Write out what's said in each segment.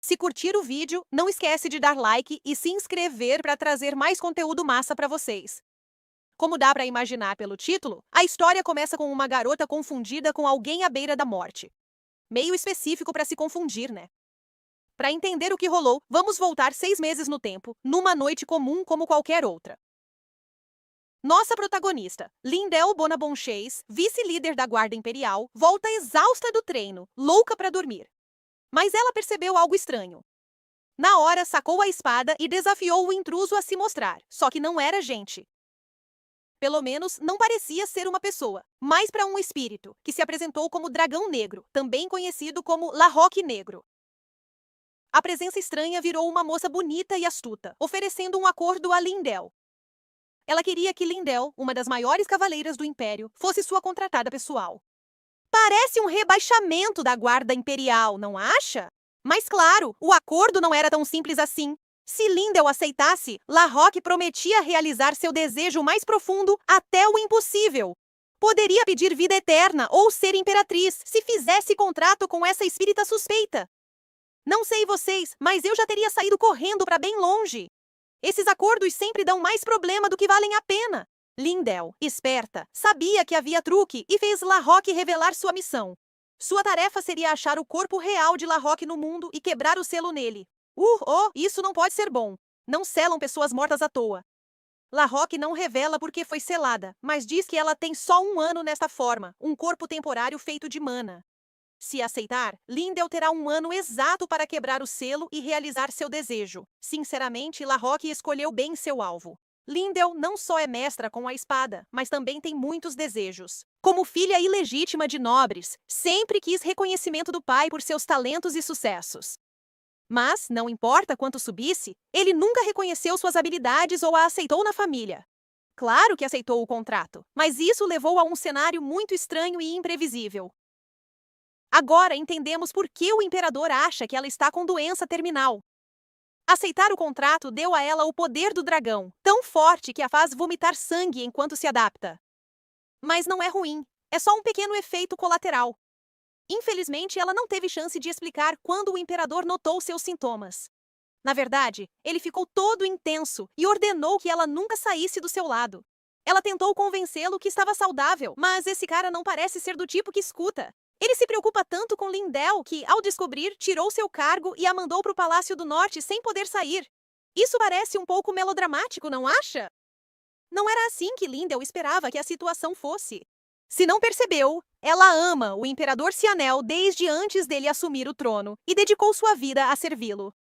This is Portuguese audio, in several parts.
Se curtir o vídeo, não esquece de dar like e se inscrever para trazer mais conteúdo massa para vocês. Como dá para imaginar pelo título, a história começa com uma garota confundida com alguém à beira da morte. Meio específico para se confundir, né? Para entender o que rolou, vamos voltar 6 meses no tempo, numa noite comum como qualquer outra. Nossa protagonista, Lindell Bonabonchase, vice-líder da Guarda Imperial, volta exausta do treino, louca para dormir. Mas ela percebeu algo estranho. Na hora, sacou a espada e desafiou o intruso a se mostrar, só que não era gente. Pelo menos, não parecia ser uma pessoa, mas para um espírito, que se apresentou como Dragão Negro, também conhecido como Larroque Negro. A presença estranha virou uma moça bonita e astuta, oferecendo um acordo a Lindell. Ela queria que Lindell, uma das maiores cavaleiras do Império, fosse sua contratada pessoal. Parece um rebaixamento da Guarda Imperial, não acha? Mas claro, o acordo não era tão simples assim. Se Lindell aceitasse, Larroque prometia realizar seu desejo mais profundo até o impossível. Poderia pedir vida eterna ou ser imperatriz se fizesse contrato com essa espírita suspeita. Não sei vocês, mas eu já teria saído correndo para bem longe. Esses acordos sempre dão mais problema do que valem a pena. Lindell, esperta, sabia que havia truque e fez Larroque revelar sua missão. Sua tarefa seria achar o corpo real de Larroque no mundo e quebrar o selo nele. Isso não pode ser bom. Não selam pessoas mortas à toa. Larroque não revela por que foi selada, mas diz que ela tem só 1 ano nesta forma, um corpo temporário feito de mana. Se aceitar, Lindell terá 1 ano exato para quebrar o selo e realizar seu desejo. Sinceramente, Larroque escolheu bem seu alvo. Lindell não só é mestra com a espada, mas também tem muitos desejos. Como filha ilegítima de nobres, sempre quis reconhecimento do pai por seus talentos e sucessos. Mas, não importa quanto subisse, ele nunca reconheceu suas habilidades ou a aceitou na família. Claro que aceitou o contrato, mas isso levou a um cenário muito estranho e imprevisível. Agora entendemos por que o imperador acha que ela está com doença terminal. Aceitar o contrato deu a ela o poder do dragão, tão forte que a faz vomitar sangue enquanto se adapta. Mas não é ruim, é só um pequeno efeito colateral. Infelizmente, ela não teve chance de explicar quando o imperador notou seus sintomas. Na verdade, ele ficou todo intenso e ordenou que ela nunca saísse do seu lado. Ela tentou convencê-lo que estava saudável, mas esse cara não parece ser do tipo que escuta. Ele se preocupa tanto com Lindell que, ao descobrir, tirou seu cargo e a mandou para o Palácio do Norte sem poder sair. Isso parece um pouco melodramático, não acha? Não era assim que Lindell esperava que a situação fosse. Se não percebeu, ela ama o Imperador Cianel desde antes dele assumir o trono e dedicou sua vida a servi-lo.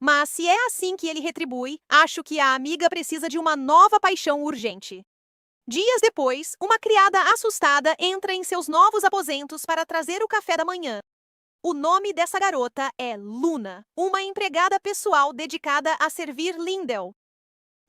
Mas se é assim que ele retribui, acho que a amiga precisa de uma nova paixão urgente. Dias depois, uma criada assustada entra em seus novos aposentos para trazer o café da manhã. O nome dessa garota é Luna, uma empregada pessoal dedicada a servir Lindell.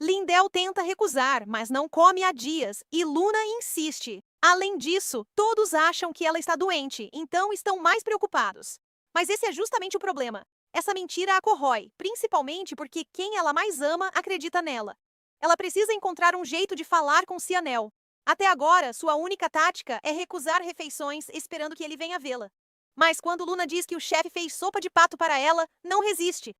Lindell tenta recusar, mas não come há dias, e Luna insiste. Além disso, todos acham que ela está doente, então estão mais preocupados. Mas esse é justamente o problema. Essa mentira a corrói, principalmente porque quem ela mais ama acredita nela. Ela precisa encontrar um jeito de falar com Cianel. Até agora, sua única tática é recusar refeições esperando que ele venha vê-la. Mas quando Luna diz que o chefe fez sopa de pato para ela, não resiste.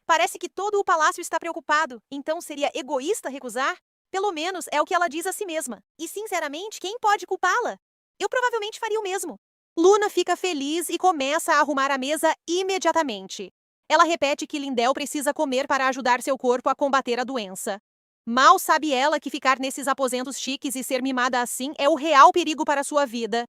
Parece que todo o palácio está preocupado, então seria egoísta recusar? Pelo menos é o que ela diz a si mesma. E, sinceramente, quem pode culpá-la? Eu provavelmente faria o mesmo. Luna fica feliz e começa a arrumar a mesa imediatamente. Ela repete que Lindell precisa comer para ajudar seu corpo a combater a doença. Mal sabe ela que ficar nesses aposentos chiques e ser mimada assim é o real perigo para sua vida.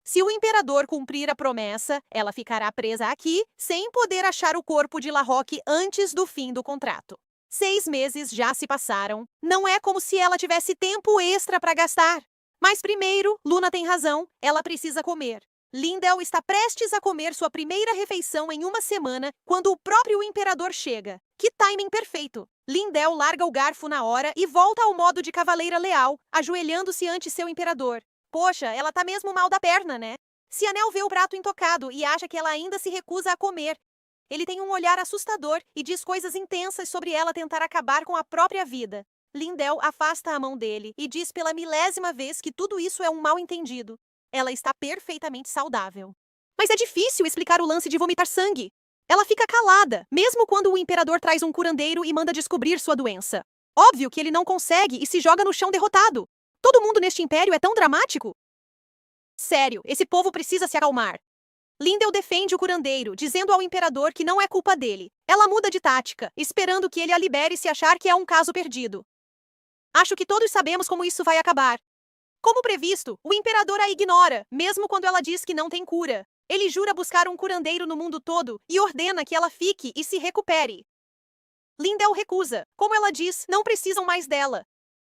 Se o imperador cumprir a promessa, ela ficará presa aqui, sem poder achar o corpo de Larroque antes do fim do contrato. 6 meses já se passaram. Não é como se ela tivesse tempo extra para gastar. Mas primeiro, Luna tem razão, ela precisa comer. Lindell está prestes a comer sua primeira refeição em uma semana quando o próprio imperador chega. Que timing perfeito! Lindell larga o garfo na hora e volta ao modo de cavaleira leal, ajoelhando-se ante seu imperador. Poxa, ela tá mesmo mal da perna, né? Cianel vê o prato intocado e acha que ela ainda se recusa a comer. Ele tem um olhar assustador e diz coisas intensas sobre ela tentar acabar com a própria vida. Lindell afasta a mão dele e diz pela milésima vez que tudo isso é um mal-entendido. Ela está perfeitamente saudável. Mas é difícil explicar o lance de vomitar sangue. Ela fica calada, mesmo quando o imperador traz um curandeiro e manda descobrir sua doença. Óbvio que ele não consegue e se joga no chão derrotado. Todo mundo neste império é tão dramático. Sério, esse povo precisa se acalmar. Lindel defende o curandeiro, dizendo ao imperador que não é culpa dele. Ela muda de tática, esperando que ele a libere se achar que é um caso perdido. Acho que todos sabemos como isso vai acabar. Como previsto, o imperador a ignora, mesmo quando ela diz que não tem cura. Ele jura buscar um curandeiro no mundo todo e ordena que ela fique e se recupere. Lindel recusa. Como ela diz, não precisam mais dela.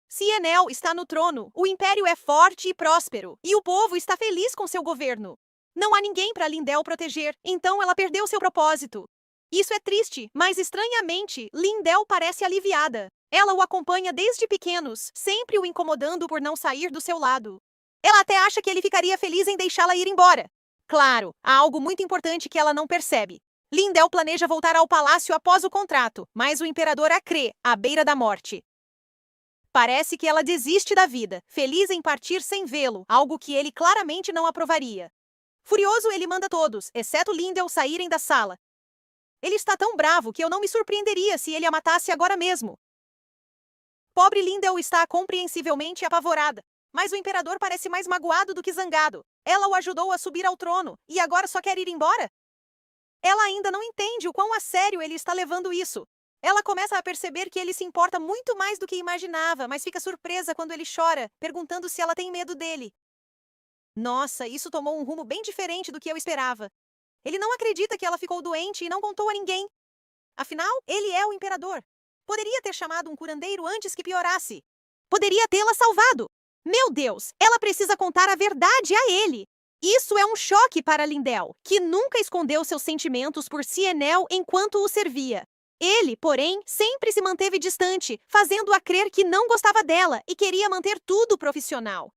Se Enel está no trono, o império é forte e próspero, e o povo está feliz com seu governo. Não há ninguém para Lindel proteger, então ela perdeu seu propósito. Isso é triste, mas estranhamente, Lindel parece aliviada. Ela o acompanha desde pequenos, sempre o incomodando por não sair do seu lado. Ela até acha que ele ficaria feliz em deixá-la ir embora. Claro, há algo muito importante que ela não percebe. Lindel planeja voltar ao palácio após o contrato, mas o imperador a crê, à beira da morte. Parece que ela desiste da vida, feliz em partir sem vê-lo, algo que ele claramente não aprovaria. Furioso, ele manda todos, exceto Lindel, saírem da sala. Ele está tão bravo que eu não me surpreenderia se ele a matasse agora mesmo. Pobre Lindel está compreensivelmente apavorada, mas o imperador parece mais magoado do que zangado. Ela o ajudou a subir ao trono, e agora só quer ir embora? Ela ainda não entende o quão a sério ele está levando isso. Ela começa a perceber que ele se importa muito mais do que imaginava, mas fica surpresa quando ele chora, perguntando se ela tem medo dele. Nossa, isso tomou um rumo bem diferente do que eu esperava. Ele não acredita que ela ficou doente e não contou a ninguém. Afinal, ele é o imperador. Poderia ter chamado um curandeiro antes que piorasse. Poderia tê-la salvado. Meu Deus, ela precisa contar a verdade a ele. Isso é um choque para Lindel, que nunca escondeu seus sentimentos por Cienel enquanto o servia. Ele, porém, sempre se manteve distante, fazendo-a crer que não gostava dela e queria manter tudo profissional.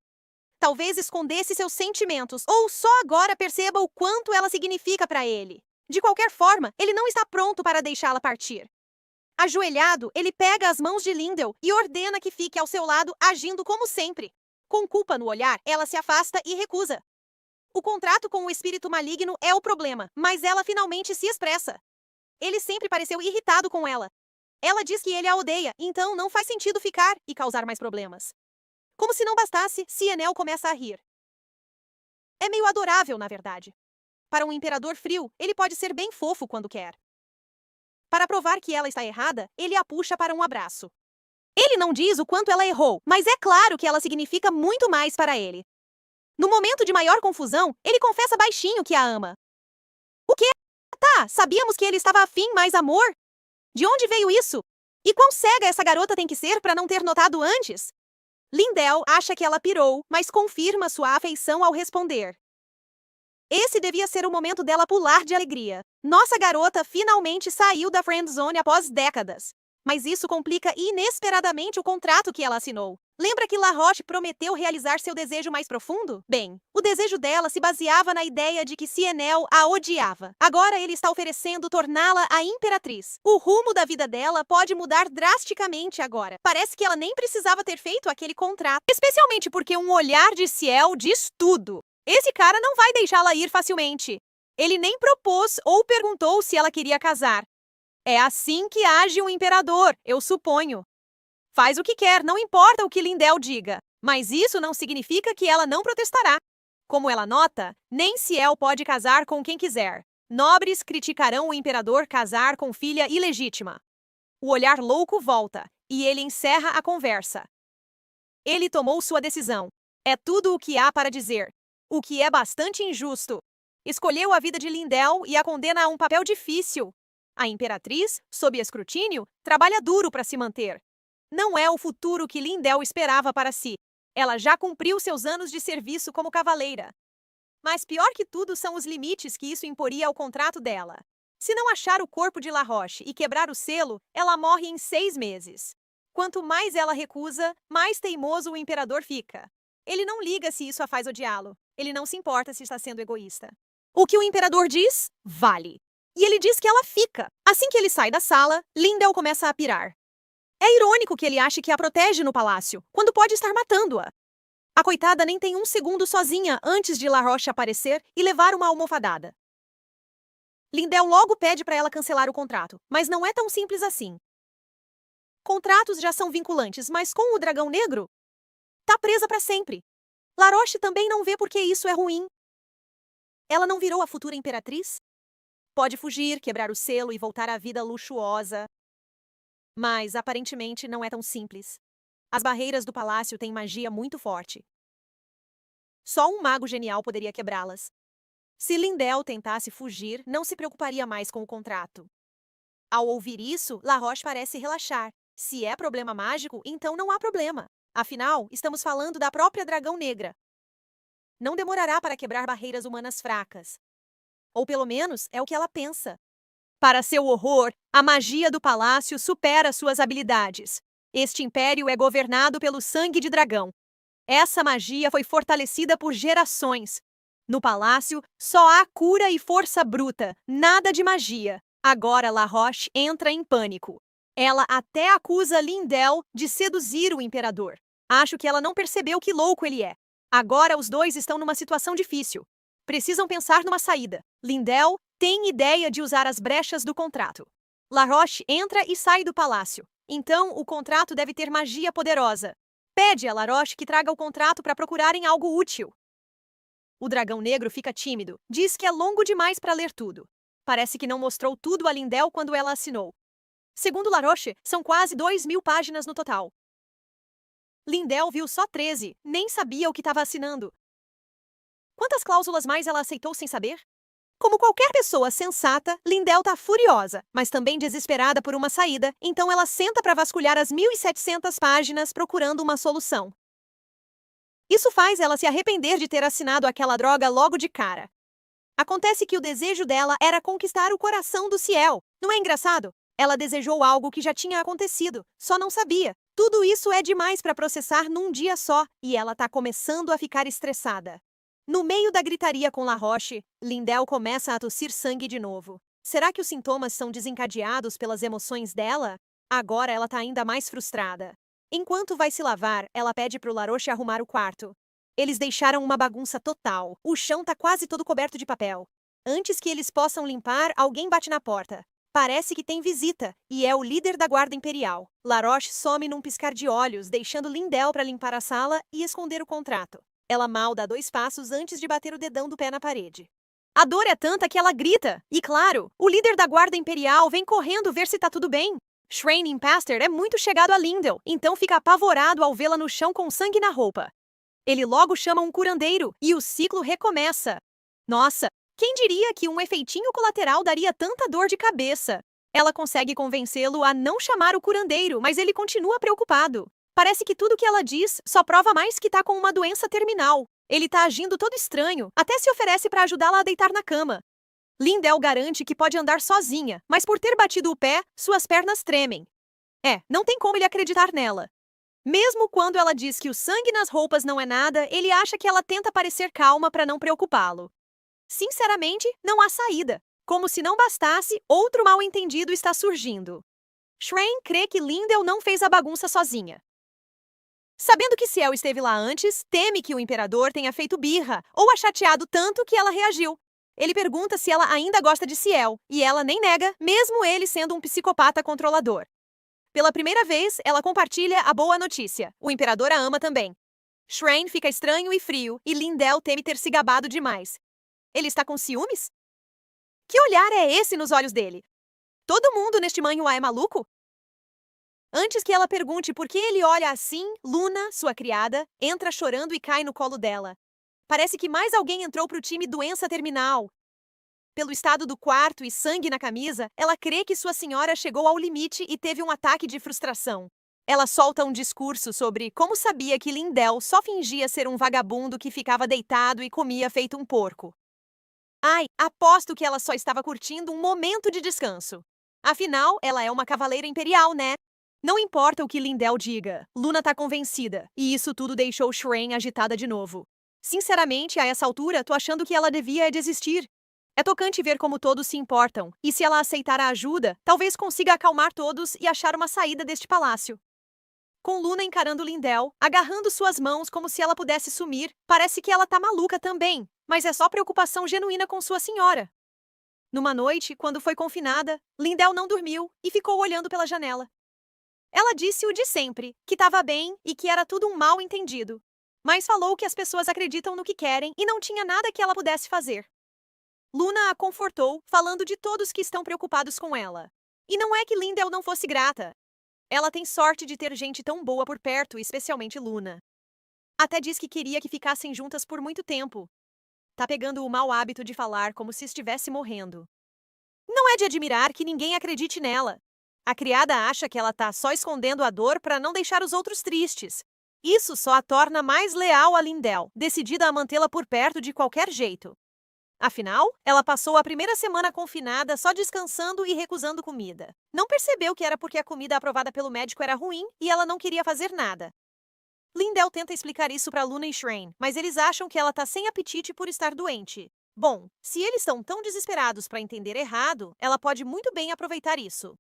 Talvez escondesse seus sentimentos, ou só agora perceba o quanto ela significa para ele. De qualquer forma, ele não está pronto para deixá-la partir. Ajoelhado, ele pega as mãos de Lindel e ordena que fique ao seu lado, agindo como sempre. Com culpa no olhar, ela se afasta e recusa. O contrato com o espírito maligno é o problema, mas ela finalmente se expressa. Ele sempre pareceu irritado com ela. Ela diz que ele a odeia, então não faz sentido ficar e causar mais problemas. Como se não bastasse, Cienel começa a rir. É meio adorável, na verdade. Para um imperador frio, ele pode ser bem fofo quando quer. Para provar que ela está errada, ele a puxa para um abraço. Ele não diz o quanto ela errou, mas é claro que ela significa muito mais para ele. No momento de maior confusão, ele confessa baixinho que a ama. O quê? Tá, sabíamos que ele estava afim, mais amor? De onde veio isso? E quão cega essa garota tem que ser para não ter notado antes? Lindel acha que ela pirou, mas confirma sua afeição ao responder. Esse devia ser o momento dela pular de alegria. Nossa garota finalmente saiu da friendzone após décadas. Mas isso complica inesperadamente o contrato que ela assinou. Lembra que La Roche prometeu realizar seu desejo mais profundo? Bem, o desejo dela se baseava na ideia de que Cienel a odiava. Agora ele está oferecendo torná-la a imperatriz. O rumo da vida dela pode mudar drasticamente agora. Parece que ela nem precisava ter feito aquele contrato. Especialmente porque um olhar de Ciel diz tudo. Esse cara não vai deixá-la ir facilmente. Ele nem propôs ou perguntou se ela queria casar. É assim que age um imperador, eu suponho. Faz o que quer, não importa o que Lindel diga. Mas isso não significa que ela não protestará. Como ela nota, nem Ciel pode casar com quem quiser. Nobres criticarão o imperador casar com filha ilegítima. O olhar louco volta, e ele encerra a conversa. Ele tomou sua decisão. É tudo o que há para dizer. O que é bastante injusto. Escolheu a vida de Lindel e a condena a um papel difícil. A imperatriz, sob escrutínio, trabalha duro para se manter. Não é o futuro que Lindel esperava para si. Ela já cumpriu seus anos de serviço como cavaleira. Mas pior que tudo são os limites que isso imporia ao contrato dela. Se não achar o corpo de La Roche e quebrar o selo, ela morre em 6 meses. Quanto mais ela recusa, mais teimoso o imperador fica. Ele não liga se isso a faz odiá-lo. Ele não se importa se está sendo egoísta. O que o imperador diz, vale. E ele diz que ela fica. Assim que ele sai da sala, Lindel começa a pirar. É irônico que ele ache que a protege no palácio, quando pode estar matando-a. A coitada nem tem um segundo sozinha antes de La Roche aparecer e levar uma almofadada. Lindell logo pede para ela cancelar o contrato, mas não é tão simples assim. Contratos já são vinculantes, mas com o dragão negro, tá presa para sempre. Laroche também não vê por que isso é ruim. Ela não virou a futura imperatriz? Pode fugir, quebrar o selo e voltar à vida luxuosa. Mas, aparentemente, não é tão simples. As barreiras do palácio têm magia muito forte. Só um mago genial poderia quebrá-las. Se Lindell tentasse fugir, não se preocuparia mais com o contrato. Ao ouvir isso, Laroche parece relaxar. Se é problema mágico, então não há problema. Afinal, estamos falando da própria Dragão Negra. Não demorará para quebrar barreiras humanas fracas. Ou pelo menos é o que ela pensa. Para seu horror, a magia do palácio supera suas habilidades. Este império é governado pelo sangue de dragão. Essa magia foi fortalecida por gerações. No palácio, só há cura e força bruta, nada de magia. Agora Laroche entra em pânico. Ela até acusa Lindell de seduzir o imperador. Acho que ela não percebeu que louco ele é. Agora os dois estão numa situação difícil. Precisam pensar numa saída. Lindell tem ideia de usar as brechas do contrato. Laroche entra e sai do palácio. Então, o contrato deve ter magia poderosa. Pede a Laroche que traga o contrato para procurarem algo útil. O dragão negro fica tímido. Diz que é longo demais para ler tudo. Parece que não mostrou tudo a Lindell quando ela assinou. Segundo Laroche, são quase 2.000 páginas no total. Lindell viu só 13, nem sabia o que estava assinando. Quantas cláusulas mais ela aceitou sem saber? Como qualquer pessoa sensata, Lindell tá furiosa, mas também desesperada por uma saída, então ela senta para vasculhar as 1.700 páginas procurando uma solução. Isso faz ela se arrepender de ter assinado aquela droga logo de cara. Acontece que o desejo dela era conquistar o coração do Ciel. Não é engraçado? Ela desejou algo que já tinha acontecido, só não sabia. Tudo isso é demais para processar num dia só, e ela tá começando a ficar estressada. No meio da gritaria com Laroche, Lindell começa a tossir sangue de novo. Será que os sintomas são desencadeados pelas emoções dela? Agora ela tá ainda mais frustrada. Enquanto vai se lavar, ela pede pro Laroche arrumar o quarto. Eles deixaram uma bagunça total. O chão tá quase todo coberto de papel. Antes que eles possam limpar, alguém bate na porta. Parece que tem visita, e é o líder da guarda imperial. Laroche some num piscar de olhos, deixando Lindell para limpar a sala e esconder o contrato. Ela mal dá 2 passos antes de bater o dedão do pé na parede. A dor é tanta que ela grita. E claro, o líder da guarda imperial vem correndo ver se tá tudo bem. Shrane Impaster é muito chegado a Lindell, então fica apavorado ao vê-la no chão com sangue na roupa. Ele logo chama um curandeiro e o ciclo recomeça. Nossa, quem diria que um efeitinho colateral daria tanta dor de cabeça? Ela consegue convencê-lo a não chamar o curandeiro, mas ele continua preocupado. Parece que tudo que ela diz só prova mais que tá com uma doença terminal. Ele tá agindo todo estranho, até se oferece para ajudá-la a deitar na cama. Lindell garante que pode andar sozinha, mas por ter batido o pé, suas pernas tremem. Não tem como ele acreditar nela. Mesmo quando ela diz que o sangue nas roupas não é nada, ele acha que ela tenta parecer calma para não preocupá-lo. Sinceramente, não há saída. Como se não bastasse, outro mal-entendido está surgindo. Shrane crê que Lindell não fez a bagunça sozinha. Sabendo que Ciel esteve lá antes, teme que o imperador tenha feito birra ou a chateado tanto que ela reagiu. Ele pergunta se ela ainda gosta de Ciel, e ela nem nega, mesmo ele sendo um psicopata controlador. Pela primeira vez, ela compartilha a boa notícia. O imperador a ama também. Shrane fica estranho e frio, e Lindell teme ter se gabado demais. Ele está com ciúmes? Que olhar é esse nos olhos dele? Todo mundo neste manhua é maluco? Antes que ela pergunte por que ele olha assim, Luna, sua criada, entra chorando e cai no colo dela. Parece que mais alguém entrou pro time doença terminal. Pelo estado do quarto e sangue na camisa, ela crê que sua senhora chegou ao limite e teve um ataque de frustração. Ela solta um discurso sobre como sabia que Lindell só fingia ser um vagabundo que ficava deitado e comia feito um porco. Ai, aposto que ela só estava curtindo um momento de descanso. Afinal, ela é uma cavaleira imperial, né? Não importa o que Lindell diga, Luna tá convencida, e isso tudo deixou Shrane agitada de novo. Sinceramente, a essa altura, tô achando que ela devia desistir. É tocante ver como todos se importam, e se ela aceitar a ajuda, talvez consiga acalmar todos e achar uma saída deste palácio. Com Luna encarando Lindell, agarrando suas mãos como se ela pudesse sumir, parece que ela tá maluca também, mas é só preocupação genuína com sua senhora. Numa noite, quando foi confinada, Lindell não dormiu e ficou olhando pela janela. Ela disse o de sempre, que estava bem e que era tudo um mal-entendido. Mas falou que as pessoas acreditam no que querem e não tinha nada que ela pudesse fazer. Luna a confortou, falando de todos que estão preocupados com ela. E não é que Lindell não fosse grata. Ela tem sorte de ter gente tão boa por perto, especialmente Luna. Até diz que queria que ficassem juntas por muito tempo. Tá pegando o mau hábito de falar como se estivesse morrendo. Não é de admirar que ninguém acredite nela. A criada acha que ela tá só escondendo a dor para não deixar os outros tristes. Isso só a torna mais leal a Lindell, decidida a mantê-la por perto de qualquer jeito. Afinal, ela passou a primeira semana confinada só descansando e recusando comida. Não percebeu que era porque a comida aprovada pelo médico era ruim e ela não queria fazer nada. Lindell tenta explicar isso para Luna e Shrane, mas eles acham que ela tá sem apetite por estar doente. Bom, se eles estão tão desesperados para entender errado, ela pode muito bem aproveitar isso.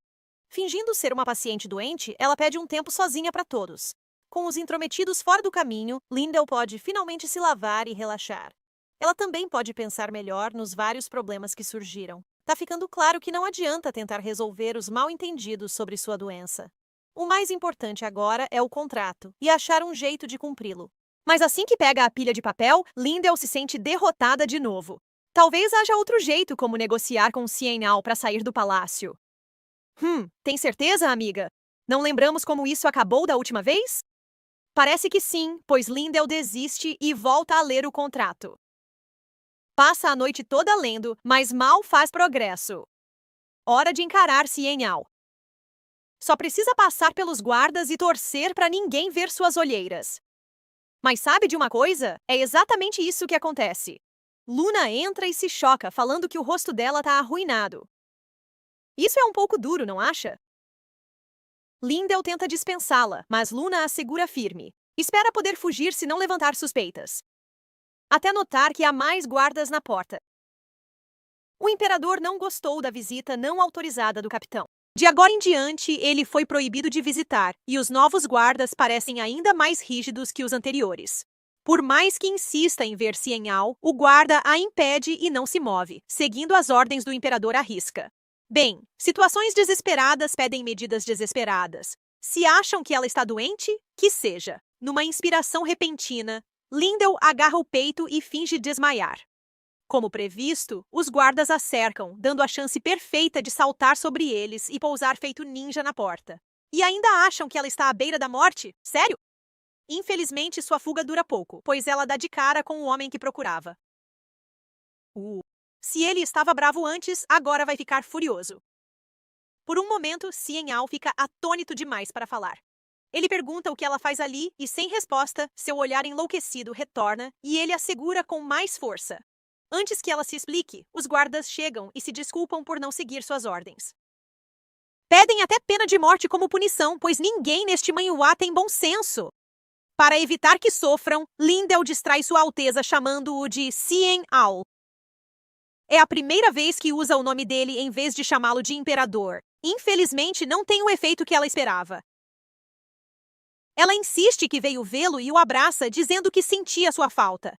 Fingindo ser uma paciente doente, ela pede um tempo sozinha para todos. Com os intrometidos fora do caminho, Lindell pode finalmente se lavar e relaxar. Ela também pode pensar melhor nos vários problemas que surgiram. Tá ficando claro que não adianta tentar resolver os mal-entendidos sobre sua doença. O mais importante agora é o contrato e achar um jeito de cumpri-lo. Mas assim que pega a pilha de papel, Lindell se sente derrotada de novo. Talvez haja outro jeito como negociar com Cienal para sair do palácio. Tem certeza, amiga? Não lembramos como isso acabou da última vez? Parece que sim, pois Lindell desiste e volta a ler o contrato. Passa a noite toda lendo, mas mal faz progresso. Hora de encarar Cienal. Só precisa passar pelos guardas e torcer para ninguém ver suas olheiras. Mas sabe de uma coisa? É exatamente isso que acontece. Luna entra e se choca, falando que o rosto dela tá arruinado. Isso é um pouco duro, não acha? Lindell tenta dispensá-la, mas Luna a segura firme. Espera poder fugir se não levantar suspeitas. Até notar que há mais guardas na porta. O imperador não gostou da visita não autorizada do capitão. De agora em diante, ele foi proibido de visitar, e os novos guardas parecem ainda mais rígidos que os anteriores. Por mais que insista em ver Cienal, o guarda a impede e não se move, seguindo as ordens do imperador à risca. Bem, situações desesperadas pedem medidas desesperadas. Se acham que ela está doente, que seja. Numa inspiração repentina, Lindell agarra o peito e finge desmaiar. Como previsto, os guardas a cercam, dando a chance perfeita de saltar sobre eles e pousar feito ninja na porta. E ainda acham que ela está à beira da morte? Sério? Infelizmente, sua fuga dura pouco, pois ela dá de cara com o homem que procurava. Se ele estava bravo antes, agora vai ficar furioso. Por um momento, Cienal fica atônito demais para falar. Ele pergunta o que ela faz ali e, sem resposta, seu olhar enlouquecido retorna e ele a segura com mais força. Antes que ela se explique, os guardas chegam e se desculpam por não seguir suas ordens. Pedem até pena de morte como punição, pois ninguém neste Manhuá tem bom senso. Para evitar que sofram, Lindell distrai Sua Alteza chamando-o de Cienal. É a primeira vez que usa o nome dele em vez de chamá-lo de imperador. Infelizmente, não tem o efeito que ela esperava. Ela insiste que veio vê-lo e o abraça, dizendo que sentia sua falta.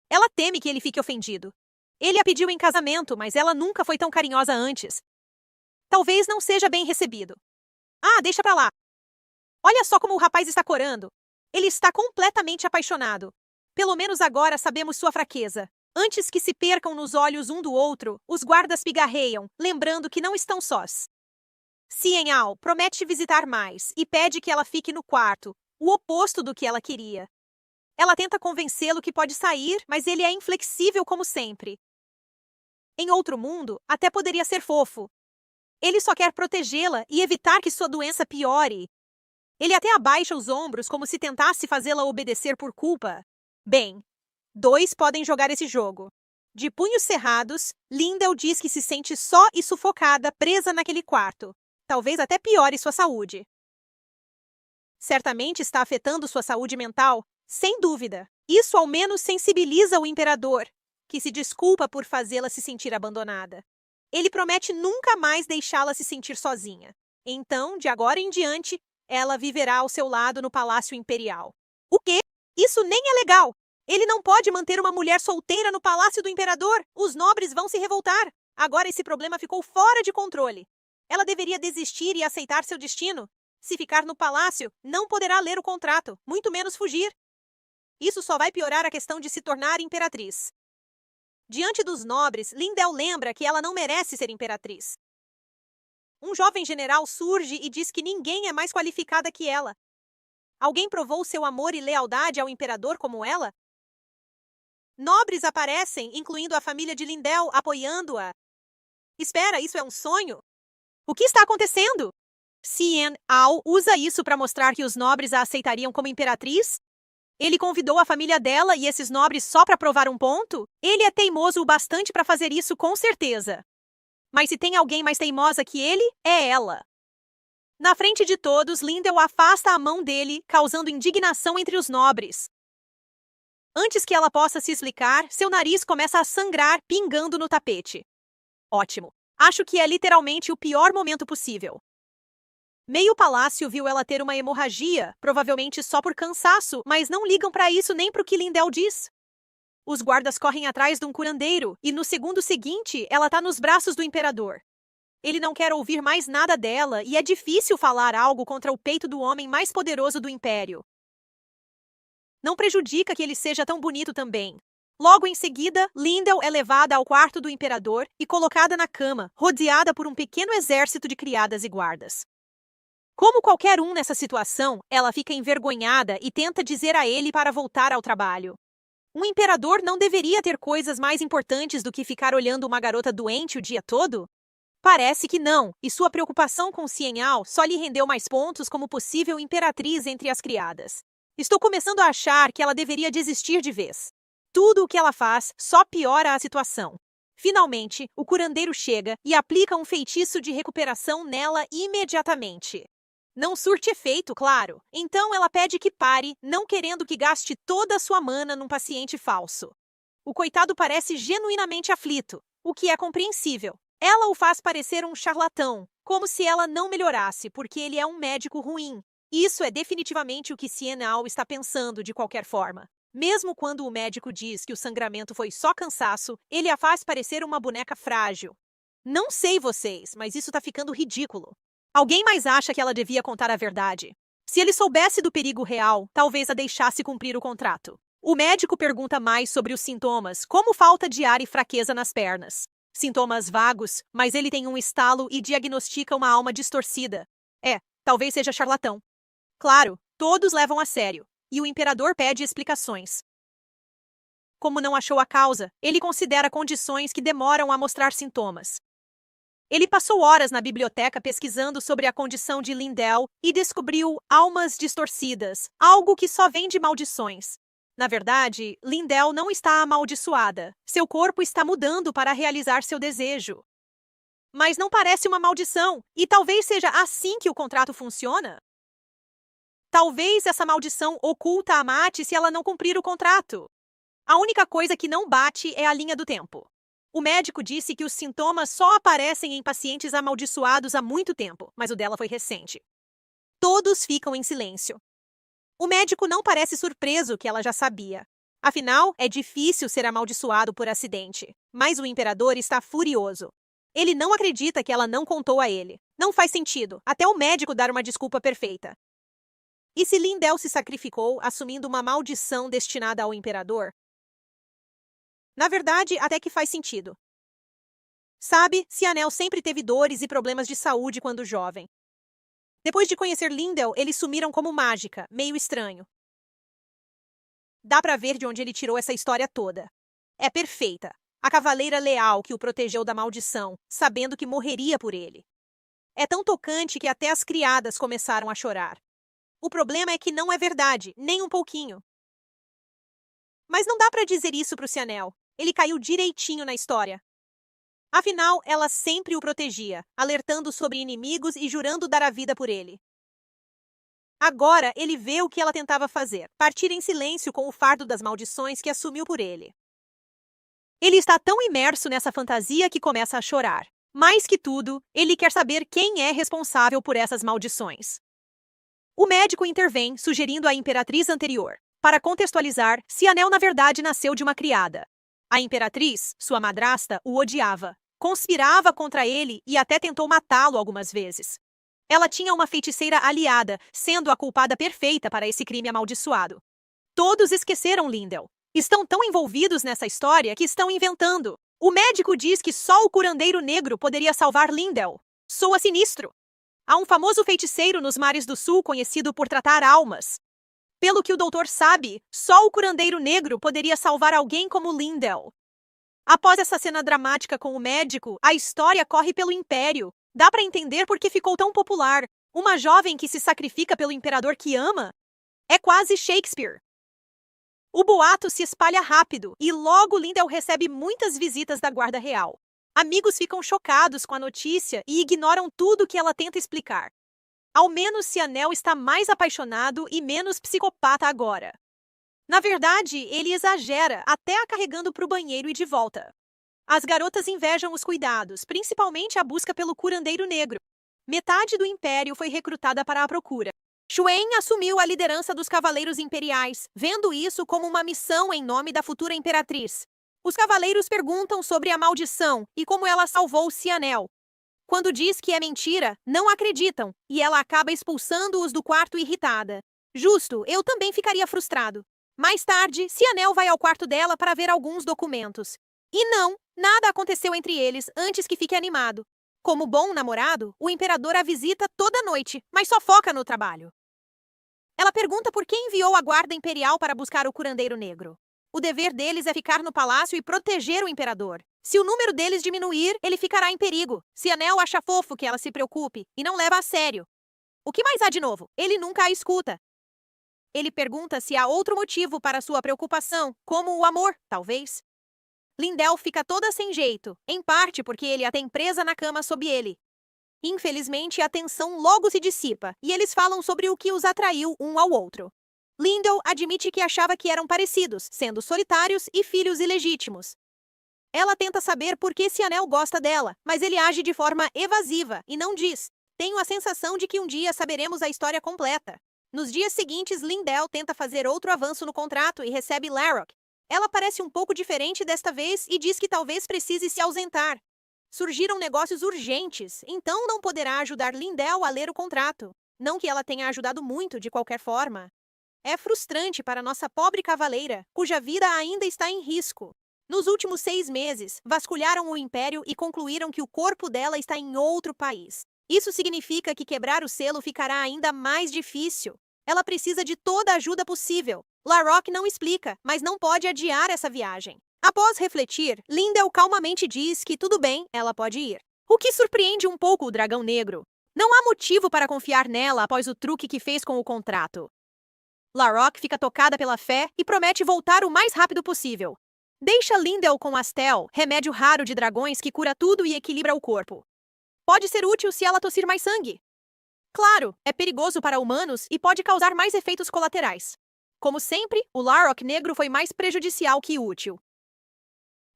Ela teme que ele fique ofendido. Ele a pediu em casamento, mas ela nunca foi tão carinhosa antes. Talvez não seja bem recebido. Deixa pra lá. Olha só como o rapaz está corando. Ele está completamente apaixonado. Pelo menos agora sabemos sua fraqueza. Antes que se percam nos olhos um do outro, os guardas pigarreiam, lembrando que não estão sós. Cienal promete visitar mais e pede que ela fique no quarto, o oposto do que ela queria. Ela tenta convencê-lo que pode sair, mas ele é inflexível como sempre. Em outro mundo, até poderia ser fofo. Ele só quer protegê-la e evitar que sua doença piore. Ele até abaixa os ombros como se tentasse fazê-la obedecer por culpa. Bem, dois podem jogar esse jogo. De punhos cerrados, Lindell diz que se sente só e sufocada presa naquele quarto. Talvez até piore sua saúde. Certamente está afetando sua saúde mental. Sem dúvida, isso ao menos sensibiliza o imperador, que se desculpa por fazê-la se sentir abandonada. Ele promete nunca mais deixá-la se sentir sozinha. Então, de agora em diante, ela viverá ao seu lado no Palácio Imperial. O quê? Isso nem é legal! Ele não pode manter uma mulher solteira no palácio do imperador. Os nobres vão se revoltar. Agora esse problema ficou fora de controle. Ela deveria desistir e aceitar seu destino. Se ficar no palácio, não poderá ler o contrato, muito menos fugir. Isso só vai piorar a questão de se tornar imperatriz. Diante dos nobres, Lindell lembra que ela não merece ser imperatriz. Um jovem general surge e diz que ninguém é mais qualificada que ela. Alguém provou seu amor e lealdade ao imperador como ela? Nobres aparecem, incluindo a família de Lindell, apoiando-a. Espera, isso é um sonho? O que está acontecendo? Cien Ao usa isso para mostrar que os nobres a aceitariam como imperatriz? Ele convidou a família dela e esses nobres só para provar um ponto? Ele é teimoso o bastante para fazer isso, com certeza. Mas se tem alguém mais teimosa que ele, é ela. Na frente de todos, Lindell afasta a mão dele, causando indignação entre os nobres. Antes que ela possa se explicar, seu nariz começa a sangrar, pingando no tapete. Ótimo. Acho que é literalmente o pior momento possível. Meio palácio viu ela ter uma hemorragia, provavelmente só por cansaço, mas não ligam para isso nem para o que Lindell diz. Os guardas correm atrás de um curandeiro, e no segundo seguinte, ela está nos braços do imperador. Ele não quer ouvir mais nada dela, e é difícil falar algo contra o peito do homem mais poderoso do império. Não prejudica que ele seja tão bonito também. Logo em seguida, Lindell é levada ao quarto do imperador e colocada na cama, rodeada por um pequeno exército de criadas e guardas. Como qualquer um nessa situação, ela fica envergonhada e tenta dizer a ele para voltar ao trabalho. Um imperador não deveria ter coisas mais importantes do que ficar olhando uma garota doente o dia todo? Parece que não, e sua preocupação com Cienhao só lhe rendeu mais pontos como possível imperatriz entre as criadas. Estou começando a achar que ela deveria desistir de vez. Tudo o que ela faz só piora a situação. Finalmente, o curandeiro chega e aplica um feitiço de recuperação nela imediatamente. Não surte efeito, claro. Então ela pede que pare, não querendo que gaste toda a sua mana num paciente falso. O coitado parece genuinamente aflito, o que é compreensível. Ela o faz parecer um charlatão, como se ela não melhorasse porque ele é um médico ruim. Isso é definitivamente o que Cienao está pensando de qualquer forma. Mesmo quando o médico diz que o sangramento foi só cansaço, ele a faz parecer uma boneca frágil. Não sei vocês, mas isso tá ficando ridículo. Alguém mais acha que ela devia contar a verdade? Se ele soubesse do perigo real, talvez a deixasse cumprir o contrato. O médico pergunta mais sobre os sintomas, como falta de ar e fraqueza nas pernas. Sintomas vagos, mas ele tem um estalo e diagnostica uma alma distorcida. Talvez seja charlatão. Claro, todos levam a sério, e o imperador pede explicações. Como não achou a causa, ele considera condições que demoram a mostrar sintomas. Ele passou horas na biblioteca pesquisando sobre a condição de Lindell e descobriu almas distorcidas, algo que só vem de maldições. Na verdade, Lindell não está amaldiçoada. Seu corpo está mudando para realizar seu desejo. Mas não parece uma maldição, e talvez seja assim que o contrato funciona? Talvez essa maldição oculta a mate se ela não cumprir o contrato. A única coisa que não bate é a linha do tempo. O médico disse que os sintomas só aparecem em pacientes amaldiçoados há muito tempo, mas o dela foi recente. Todos ficam em silêncio. O médico não parece surpreso que ela já sabia. Afinal, é difícil ser amaldiçoado por acidente. Mas o imperador está furioso. Ele não acredita que ela não contou a ele. Não faz sentido, até o médico dar uma desculpa perfeita. E se Lindell se sacrificou, assumindo uma maldição destinada ao imperador? Na verdade, até que faz sentido. Sabe, Cianel sempre teve dores e problemas de saúde quando jovem. Depois de conhecer Lindell, eles sumiram como mágica, meio estranho. Dá pra ver de onde ele tirou essa história toda. É perfeita. A cavaleira leal que o protegeu da maldição, sabendo que morreria por ele. É tão tocante que até as criadas começaram a chorar. O problema é que não é verdade, nem um pouquinho. Mas não dá pra dizer isso pro Cianel. Ele caiu direitinho na história. Afinal, ela sempre o protegia, alertando sobre inimigos e jurando dar a vida por ele. Agora, ele vê o que ela tentava fazer, partir em silêncio com o fardo das maldições que assumiu por ele. Ele está tão imerso nessa fantasia que começa a chorar. Mais que tudo, ele quer saber quem é responsável por essas maldições. O médico intervém, sugerindo a imperatriz anterior. Para contextualizar, Cianel na verdade nasceu de uma criada. A imperatriz, sua madrasta, o odiava, conspirava contra ele e até tentou matá-lo algumas vezes. Ela tinha uma feiticeira aliada, sendo a culpada perfeita para esse crime amaldiçoado. Todos esqueceram Lindell. Estão tão envolvidos nessa história que estão inventando. O médico diz que só o curandeiro negro poderia salvar Lindell. Soa sinistro. Há um famoso feiticeiro nos mares do sul conhecido por tratar almas. Pelo que o doutor sabe, só o curandeiro negro poderia salvar alguém como Lindell. Após essa cena dramática com o médico, a história corre pelo Império. Dá para entender por que ficou tão popular. Uma jovem que se sacrifica pelo imperador que ama? É quase Shakespeare. O boato se espalha rápido e logo Lindell recebe muitas visitas da Guarda Real. Amigos ficam chocados com a notícia e ignoram tudo que ela tenta explicar. Ao menos Cianel está mais apaixonado e menos psicopata agora. Na verdade, ele exagera, até a carregando para o banheiro e de volta. As garotas invejam os cuidados, principalmente a busca pelo curandeiro negro. Metade do Império foi recrutada para a procura. Xuen assumiu a liderança dos Cavaleiros Imperiais, vendo isso como uma missão em nome da futura imperatriz. Os cavaleiros perguntam sobre a maldição e como ela salvou Cianel. Quando diz que é mentira, não acreditam, e ela acaba expulsando-os do quarto irritada. Justo, eu também ficaria frustrado. Mais tarde, Cianel vai ao quarto dela para ver alguns documentos. E não, nada aconteceu entre eles antes que fique animado. Como bom namorado, o imperador a visita toda noite, mas só foca no trabalho. Ela pergunta por que enviou a guarda imperial para buscar o curandeiro negro. O dever deles é ficar no palácio e proteger o imperador. Se o número deles diminuir, ele ficará em perigo. Cianel acha fofo que ela se preocupe e não leva a sério. O que mais há de novo? Ele nunca a escuta. Ele pergunta se há outro motivo para sua preocupação, como o amor, talvez. Lindell fica toda sem jeito, em parte porque ele a tem presa na cama sob ele. Infelizmente, a tensão logo se dissipa e eles falam sobre o que os atraiu um ao outro. Lindell admite que achava que eram parecidos, sendo solitários e filhos ilegítimos. Ela tenta saber por que Cianel gosta dela, mas ele age de forma evasiva e não diz. Tenho a sensação de que um dia saberemos a história completa. Nos dias seguintes, Lindell tenta fazer outro avanço no contrato e recebe Larrock. Ela parece um pouco diferente desta vez e diz que talvez precise se ausentar. Surgiram negócios urgentes, então não poderá ajudar Lindell a ler o contrato. Não que ela tenha ajudado muito de qualquer forma. É frustrante para nossa pobre cavaleira, cuja vida ainda está em risco. Nos últimos 6 meses, vasculharam o Império e concluíram que o corpo dela está em outro país. Isso significa que quebrar o selo ficará ainda mais difícil. Ela precisa de toda a ajuda possível. Larrock não explica, mas não pode adiar essa viagem. Após refletir, Lindell calmamente diz que tudo bem, ela pode ir. O que surpreende um pouco o Dragão Negro. Não há motivo para confiar nela após o truque que fez com o contrato. Larrock fica tocada pela fé e promete voltar o mais rápido possível. Deixa Lindell com Astel, remédio raro de dragões que cura tudo e equilibra o corpo. Pode ser útil se ela tossir mais sangue. Claro, é perigoso para humanos e pode causar mais efeitos colaterais. Como sempre, o Larrock negro foi mais prejudicial que útil.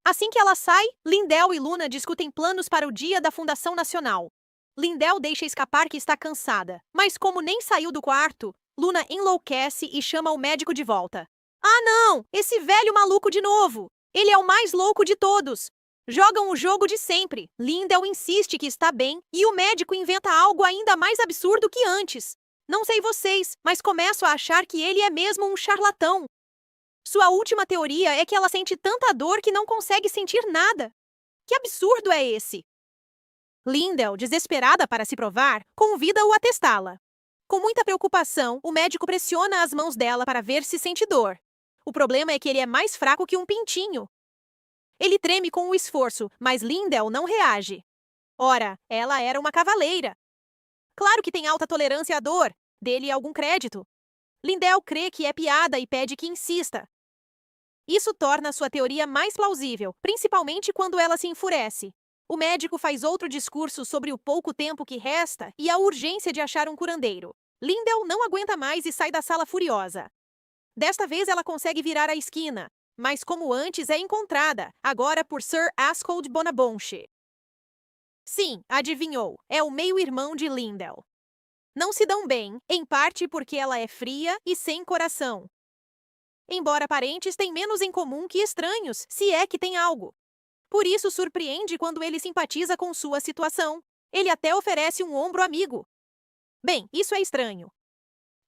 Assim que ela sai, Lindell e Luna discutem planos para o dia da Fundação Nacional. Lindell deixa escapar que está cansada, mas como nem saiu do quarto, Luna enlouquece e chama o médico de volta. Ah não! Esse velho maluco de novo! Ele é o mais louco de todos! Jogam o jogo de sempre. Lindell insiste que está bem e o médico inventa algo ainda mais absurdo que antes. Não sei vocês, mas começo a achar que ele é mesmo um charlatão. Sua última teoria é que ela sente tanta dor que não consegue sentir nada. Que absurdo é esse? Lindell, desesperada para se provar, convida-o a testá-la. Com muita preocupação, o médico pressiona as mãos dela para ver se sente dor. O problema é que ele é mais fraco que um pintinho. Ele treme com o esforço, mas Lindell não reage. Ora, ela era uma cavaleira. Claro que tem alta tolerância à dor. Dê-lhe algum crédito. Lindell crê que é piada e pede que insista. Isso torna sua teoria mais plausível, principalmente quando ela se enfurece. O médico faz outro discurso sobre o pouco tempo que resta e a urgência de achar um curandeiro. Lindell não aguenta mais e sai da sala furiosa. Desta vez ela consegue virar a esquina, mas como antes é encontrada, agora por Sir Ascold Bonabonche. Sim, adivinhou, é o meio-irmão de Lindell. Não se dão bem, em parte porque ela é fria e sem coração. Embora parentes têm menos em comum que estranhos, se é que tem algo. Por isso surpreende quando ele simpatiza com sua situação. Ele até oferece um ombro amigo. Bem, isso é estranho.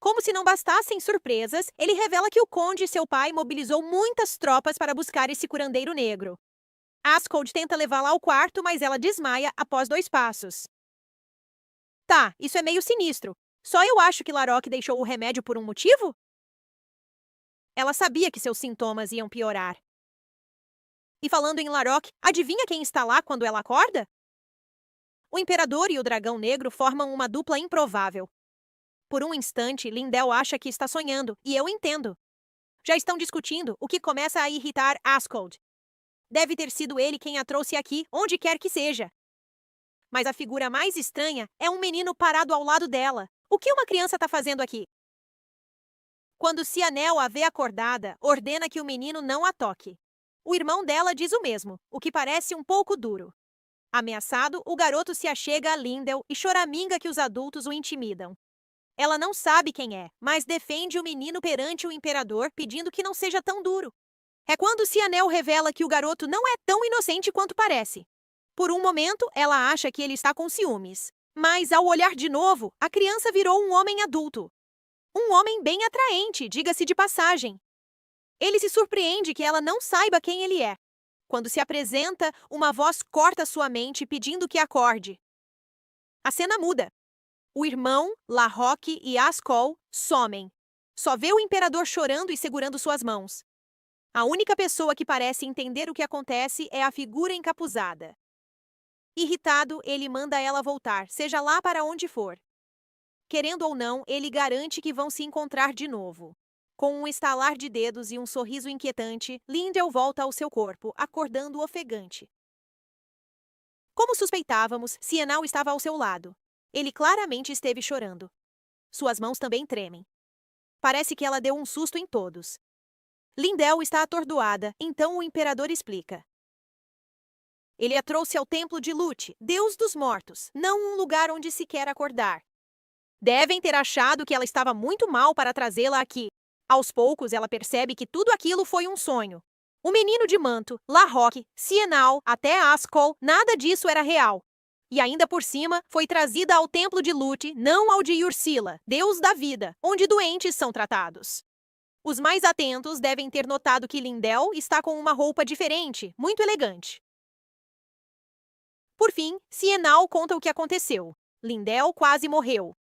Como se não bastassem surpresas, ele revela que o conde, seu pai, mobilizou muitas tropas para buscar esse curandeiro negro. Askold tenta levá-la ao quarto, mas ela desmaia após 2 passos. Tá, isso é meio sinistro. Só eu acho que Larok deixou o remédio por um motivo? Ela sabia que seus sintomas iam piorar. E falando em Larok, adivinha quem está lá quando ela acorda? O Imperador e o Dragão Negro formam uma dupla improvável. Por um instante, Lindell acha que está sonhando, e eu entendo. Já estão discutindo, o que começa a irritar Askold. Deve ter sido ele quem a trouxe aqui, onde quer que seja. Mas a figura mais estranha é um menino parado ao lado dela. O que uma criança está fazendo aqui? Quando Cianel a vê acordada, ordena que o menino não a toque. O irmão dela diz o mesmo, o que parece um pouco duro. Ameaçado, o garoto se achega a Lindell e choraminga que os adultos o intimidam. Ela não sabe quem é, mas defende o menino perante o imperador, pedindo que não seja tão duro. É quando Cianel revela que o garoto não é tão inocente quanto parece. Por um momento, ela acha que ele está com ciúmes. Mas, ao olhar de novo, a criança virou um homem adulto. Um homem bem atraente, diga-se de passagem. Ele se surpreende que ela não saiba quem ele é. Quando se apresenta, uma voz corta sua mente pedindo que acorde. A cena muda. O irmão, Larok e Askol somem. Só vê o imperador chorando e segurando suas mãos. A única pessoa que parece entender o que acontece é a figura encapuzada. Irritado, ele manda ela voltar, seja lá para onde for. Querendo ou não, ele garante que vão se encontrar de novo. Com um estalar de dedos e um sorriso inquietante, Lindell volta ao seu corpo, acordando ofegante. Como suspeitávamos, Cianal estava ao seu lado. Ele claramente esteve chorando. Suas mãos também tremem. Parece que ela deu um susto em todos. Lindell está atordoada, então o imperador explica. Ele a trouxe ao templo de Lute, deus dos mortos, não um lugar onde se quer acordar. Devem ter achado que ela estava muito mal para trazê-la aqui. Aos poucos, ela percebe que tudo aquilo foi um sonho. O menino de manto, Larok, Cianal, até Askol, nada disso era real. E ainda por cima, foi trazida ao templo de Lute, não ao de Ursila, deus da vida, onde doentes são tratados. Os mais atentos devem ter notado que Lindell está com uma roupa diferente, muito elegante. Por fim, Cianal conta o que aconteceu. Lindell quase morreu.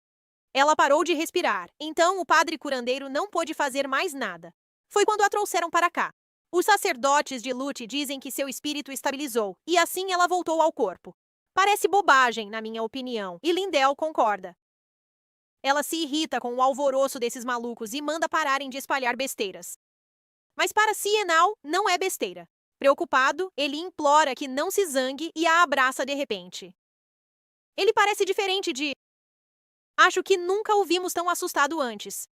Ela parou de respirar, então o padre curandeiro não pôde fazer mais nada. Foi quando a trouxeram para cá. Os sacerdotes de Lute dizem que seu espírito estabilizou, e assim ela voltou ao corpo. Parece bobagem, na minha opinião, e Lindell concorda. Ela se irrita com o alvoroço desses malucos e manda pararem de espalhar besteiras. Mas para Cianal, não é besteira. Preocupado, ele implora que não se zangue e a abraça de repente. Ele parece diferente de... Acho que nunca o vimos tão assustado antes.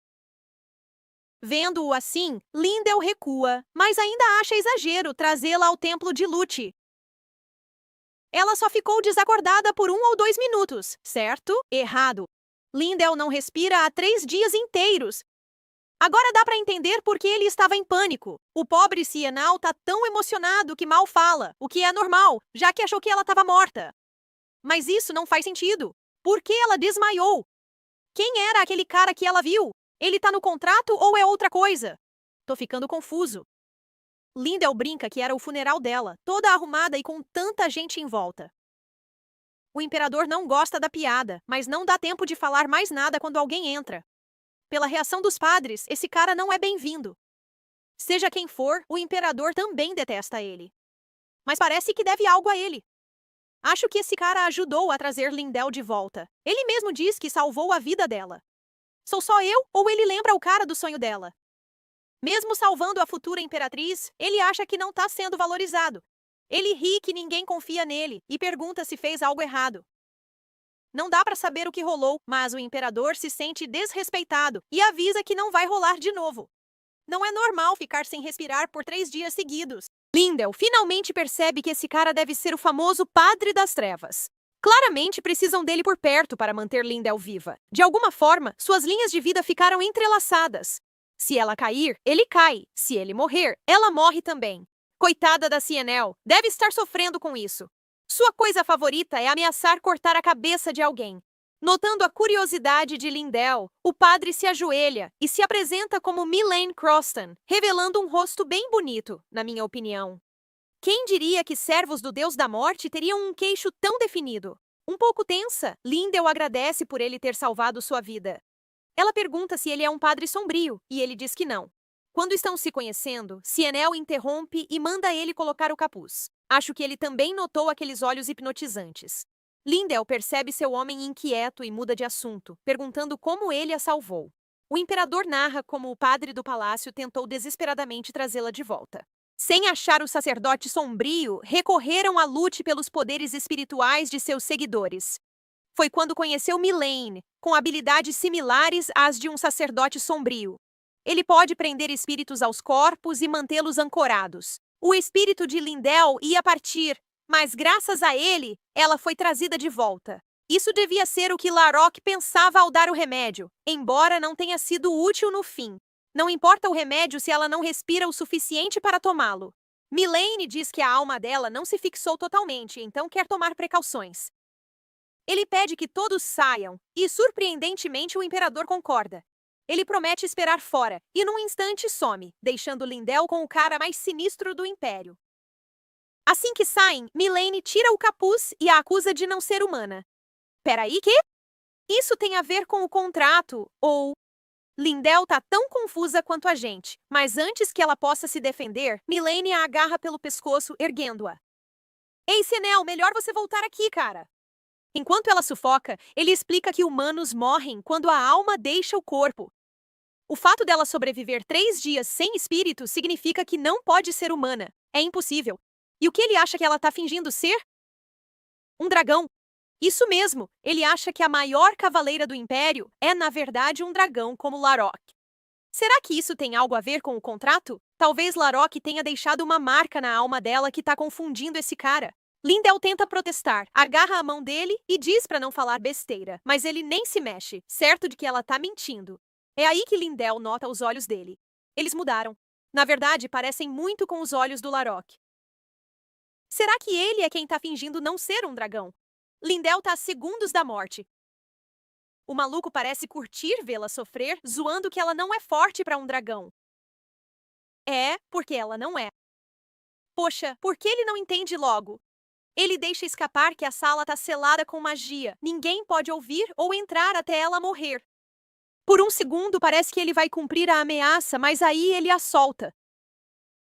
Vendo-o assim, Lindell recua, mas ainda acha exagero trazê-la ao templo de Lute. Ela só ficou desacordada por 1 ou 2 minutos, certo? Errado. Lindell não respira há 3 dias inteiros. Agora dá para entender por que ele estava em pânico. O pobre Cianal tá tão emocionado que mal fala, o que é normal, já que achou que ela estava morta. Mas isso não faz sentido. Por que ela desmaiou? Quem era aquele cara que ela viu? Ele tá no contrato ou é outra coisa? Tô ficando confuso. Lindell brinca que era o funeral dela, toda arrumada e com tanta gente em volta. O imperador não gosta da piada, mas não dá tempo de falar mais nada quando alguém entra. Pela reação dos padres, esse cara não é bem-vindo. Seja quem for, o imperador também detesta ele. Mas parece que deve algo a ele. Acho que esse cara ajudou a trazer Lindell de volta. Ele mesmo diz que salvou a vida dela. Sou só eu ou ele lembra o cara do sonho dela? Mesmo salvando a futura imperatriz, ele acha que não está sendo valorizado. Ele ri que ninguém confia nele e pergunta se fez algo errado. Não dá para saber o que rolou, mas o imperador se sente desrespeitado e avisa que não vai rolar de novo. Não é normal ficar sem respirar por 3 dias seguidos. Lindell finalmente percebe que esse cara deve ser o famoso Padre das Trevas. Claramente precisam dele por perto para manter Lindell viva. De alguma forma, suas linhas de vida ficaram entrelaçadas. Se ela cair, ele cai. Se ele morrer, ela morre também. Coitada da Cienel, deve estar sofrendo com isso. Sua coisa favorita é ameaçar cortar a cabeça de alguém. Notando a curiosidade de Lindell, o padre se ajoelha e se apresenta como Mylene Croston, revelando um rosto bem bonito, na minha opinião. Quem diria que servos do Deus da Morte teriam um queixo tão definido? Um pouco tensa, Lindell agradece por ele ter salvado sua vida. Ela pergunta se ele é um padre sombrio, e ele diz que não. Quando estão se conhecendo, Cienel interrompe e manda ele colocar o capuz. Acho que ele também notou aqueles olhos hipnotizantes. Lindell percebe seu homem inquieto e muda de assunto, perguntando como ele a salvou. O imperador narra como o padre do palácio tentou desesperadamente trazê-la de volta. Sem achar o sacerdote sombrio, recorreram à luta pelos poderes espirituais de seus seguidores. Foi quando conheceu Mylene, com habilidades similares às de um sacerdote sombrio. Ele pode prender espíritos aos corpos e mantê-los ancorados. O espírito de Lindell ia partir, mas graças a ele, ela foi trazida de volta. Isso devia ser o que Larocque pensava ao dar o remédio, embora não tenha sido útil no fim. Não importa o remédio se ela não respira o suficiente para tomá-lo. Mylene diz que a alma dela não se fixou totalmente, então quer tomar precauções. Ele pede que todos saiam, e surpreendentemente o imperador concorda. Ele promete esperar fora, e num instante some, deixando Lindell com o cara mais sinistro do império. Assim que saem, Mylene tira o capuz e a acusa de não ser humana. Peraí, quê? Isso tem a ver com o contrato, ou... Lindell tá tão confusa quanto a gente, mas antes que ela possa se defender, Mylene a agarra pelo pescoço, erguendo-a. Ei, Cienel, melhor você voltar aqui, cara. Enquanto ela sufoca, ele explica que humanos morrem quando a alma deixa o corpo. O fato dela sobreviver 3 dias sem espírito significa que não pode ser humana. É impossível. E o que ele acha que ela tá fingindo ser? Um dragão. Isso mesmo, ele acha que a maior cavaleira do Império é, na verdade, um dragão como Larocque. Será que isso tem algo a ver com o contrato? Talvez Larocque tenha deixado uma marca na alma dela que tá confundindo esse cara. Lindell tenta protestar, agarra a mão dele e diz pra não falar besteira, mas ele nem se mexe, certo de que ela tá mentindo. É aí que Lindell nota os olhos dele. Eles mudaram. Na verdade, parecem muito com os olhos do Larocque. Será que ele é quem tá fingindo não ser um dragão? Lindell tá a segundos da morte. O maluco parece curtir vê-la sofrer, zoando que ela não é forte pra um dragão. É, porque ela não é. Poxa, por que ele não entende logo? Ele deixa escapar que a sala tá selada com magia. Ninguém pode ouvir ou entrar até ela morrer. Por um segundo parece que ele vai cumprir a ameaça, mas aí ele a solta.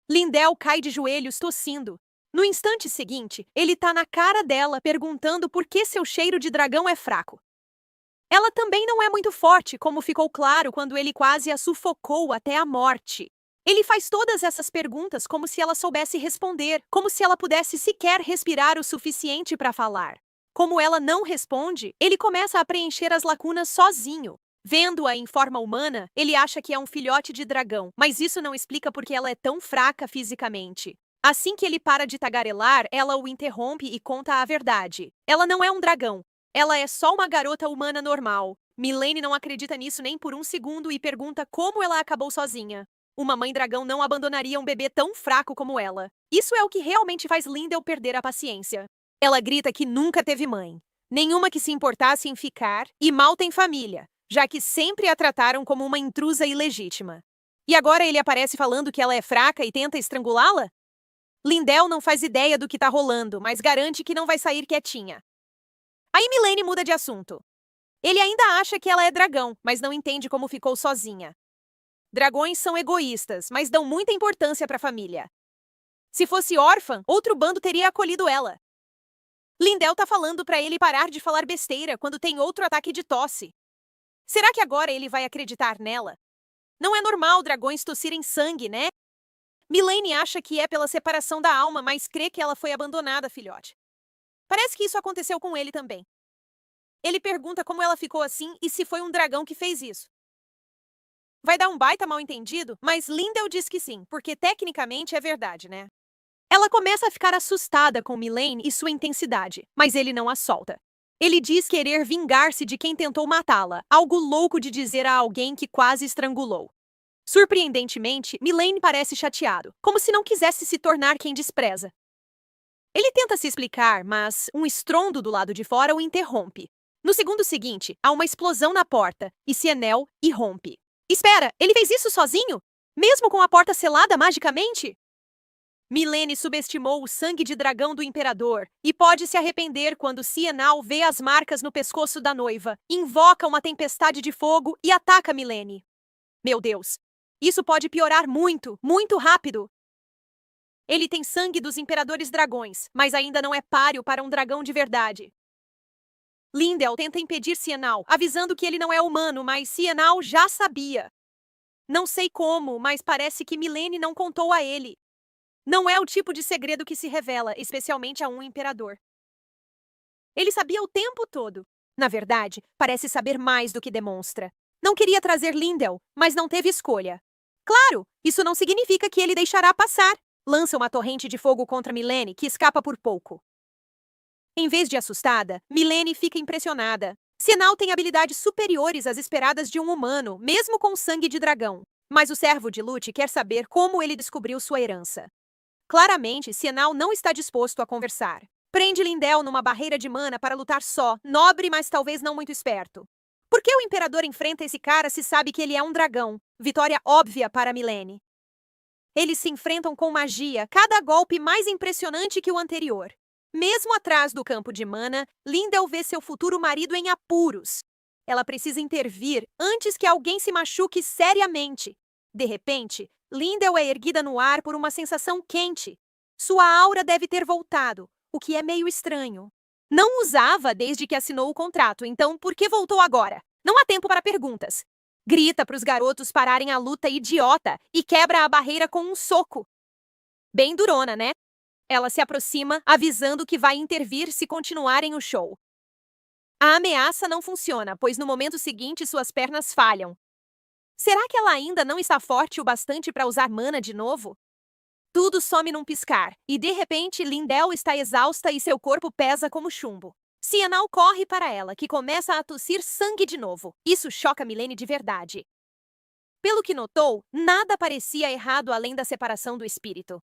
Lindell cai de joelhos tossindo. No instante seguinte, ele tá na cara dela perguntando por que seu cheiro de dragão é fraco. Ela também não é muito forte, como ficou claro quando ele quase a sufocou até a morte. Ele faz todas essas perguntas como se ela soubesse responder, como se ela pudesse sequer respirar o suficiente para falar. Como ela não responde, ele começa a preencher as lacunas sozinho. Vendo-a em forma humana, ele acha que é um filhote de dragão, mas isso não explica por que ela é tão fraca fisicamente. Assim que ele para de tagarelar, ela o interrompe e conta a verdade. Ela não é um dragão. Ela é só uma garota humana normal. Mylene não acredita nisso nem por um segundo e pergunta como ela acabou sozinha. Uma mãe dragão não abandonaria um bebê tão fraco como ela. Isso é o que realmente faz Lindell perder a paciência. Ela grita que nunca teve mãe. Nenhuma que se importasse em ficar e mal tem família, já que sempre a trataram como uma intrusa ilegítima. E agora ele aparece falando que ela é fraca e tenta estrangulá-la? Lindell não faz ideia do que tá rolando, mas garante que não vai sair quietinha. Aí Mylene muda de assunto. Ele ainda acha que ela é dragão, mas não entende como ficou sozinha. Dragões são egoístas, mas dão muita importância para a família. Se fosse órfã, outro bando teria acolhido ela. Lindell tá falando para ele parar de falar besteira quando tem outro ataque de tosse. Será que agora ele vai acreditar nela? Não é normal dragões tossirem sangue, né? Mylene acha que é pela separação da alma, mas crê que ela foi abandonada, filhote. Parece que isso aconteceu com ele também. Ele pergunta como ela ficou assim e se foi um dragão que fez isso. Vai dar um baita mal-entendido, mas Lindell diz que sim, porque tecnicamente é verdade, né? Ela começa a ficar assustada com Mylene e sua intensidade, mas ele não a solta. Ele diz querer vingar-se de quem tentou matá-la, algo louco de dizer a alguém que quase estrangulou. Surpreendentemente, Milene parece chateado, como se não quisesse se tornar quem despreza. Ele tenta se explicar, mas um estrondo do lado de fora o interrompe. No segundo seguinte, há uma explosão na porta, e Cianel irrompe. Espera, ele fez isso sozinho? Mesmo com a porta selada magicamente? Milene subestimou o sangue de dragão do imperador e pode se arrepender quando Cianal vê as marcas no pescoço da noiva, invoca uma tempestade de fogo e ataca Milene. Meu Deus! Isso pode piorar muito, muito rápido! Ele tem sangue dos imperadores dragões, mas ainda não é páreo para um dragão de verdade. Lindell tenta impedir Cianal, avisando que ele não é humano, mas Cianal já sabia. Não sei como, mas parece que Milene não contou a ele. Não é o tipo de segredo que se revela, especialmente a um imperador. Ele sabia o tempo todo. Na verdade, parece saber mais do que demonstra. Não queria trazer Lindell, mas não teve escolha. Claro, isso não significa que ele deixará passar. Lança uma torrente de fogo contra Milene, que escapa por pouco. Em vez de assustada, Milene fica impressionada. Cianal tem habilidades superiores às esperadas de um humano, mesmo com sangue de dragão. Mas o servo de Lute quer saber como ele descobriu sua herança. Claramente, Cianal não está disposto a conversar. Prende Lindell numa barreira de mana para lutar só, nobre, mas talvez não muito esperto. Por que o imperador enfrenta esse cara se sabe que ele é um dragão? Vitória óbvia para Milene. Eles se enfrentam com magia, cada golpe mais impressionante que o anterior. Mesmo atrás do campo de mana, Lindell vê seu futuro marido em apuros. Ela precisa intervir antes que alguém se machuque seriamente. De repente, Lindell é erguida no ar por uma sensação quente. Sua aura deve ter voltado, o que é meio estranho. Não usava desde que assinou o contrato, então por que voltou agora? Não há tempo para perguntas. Grita para os garotos pararem a luta idiota e quebra a barreira com um soco. Bem durona, né? Ela se aproxima, avisando que vai intervir se continuarem o show. A ameaça não funciona, pois no momento seguinte suas pernas falham. Será que ela ainda não está forte o bastante para usar mana de novo? Tudo some num piscar, e de repente Lindell está exausta e seu corpo pesa como chumbo. Cianal corre para ela, que começa a tossir sangue de novo. Isso choca Milene de verdade. Pelo que notou, nada parecia errado além da separação do espírito.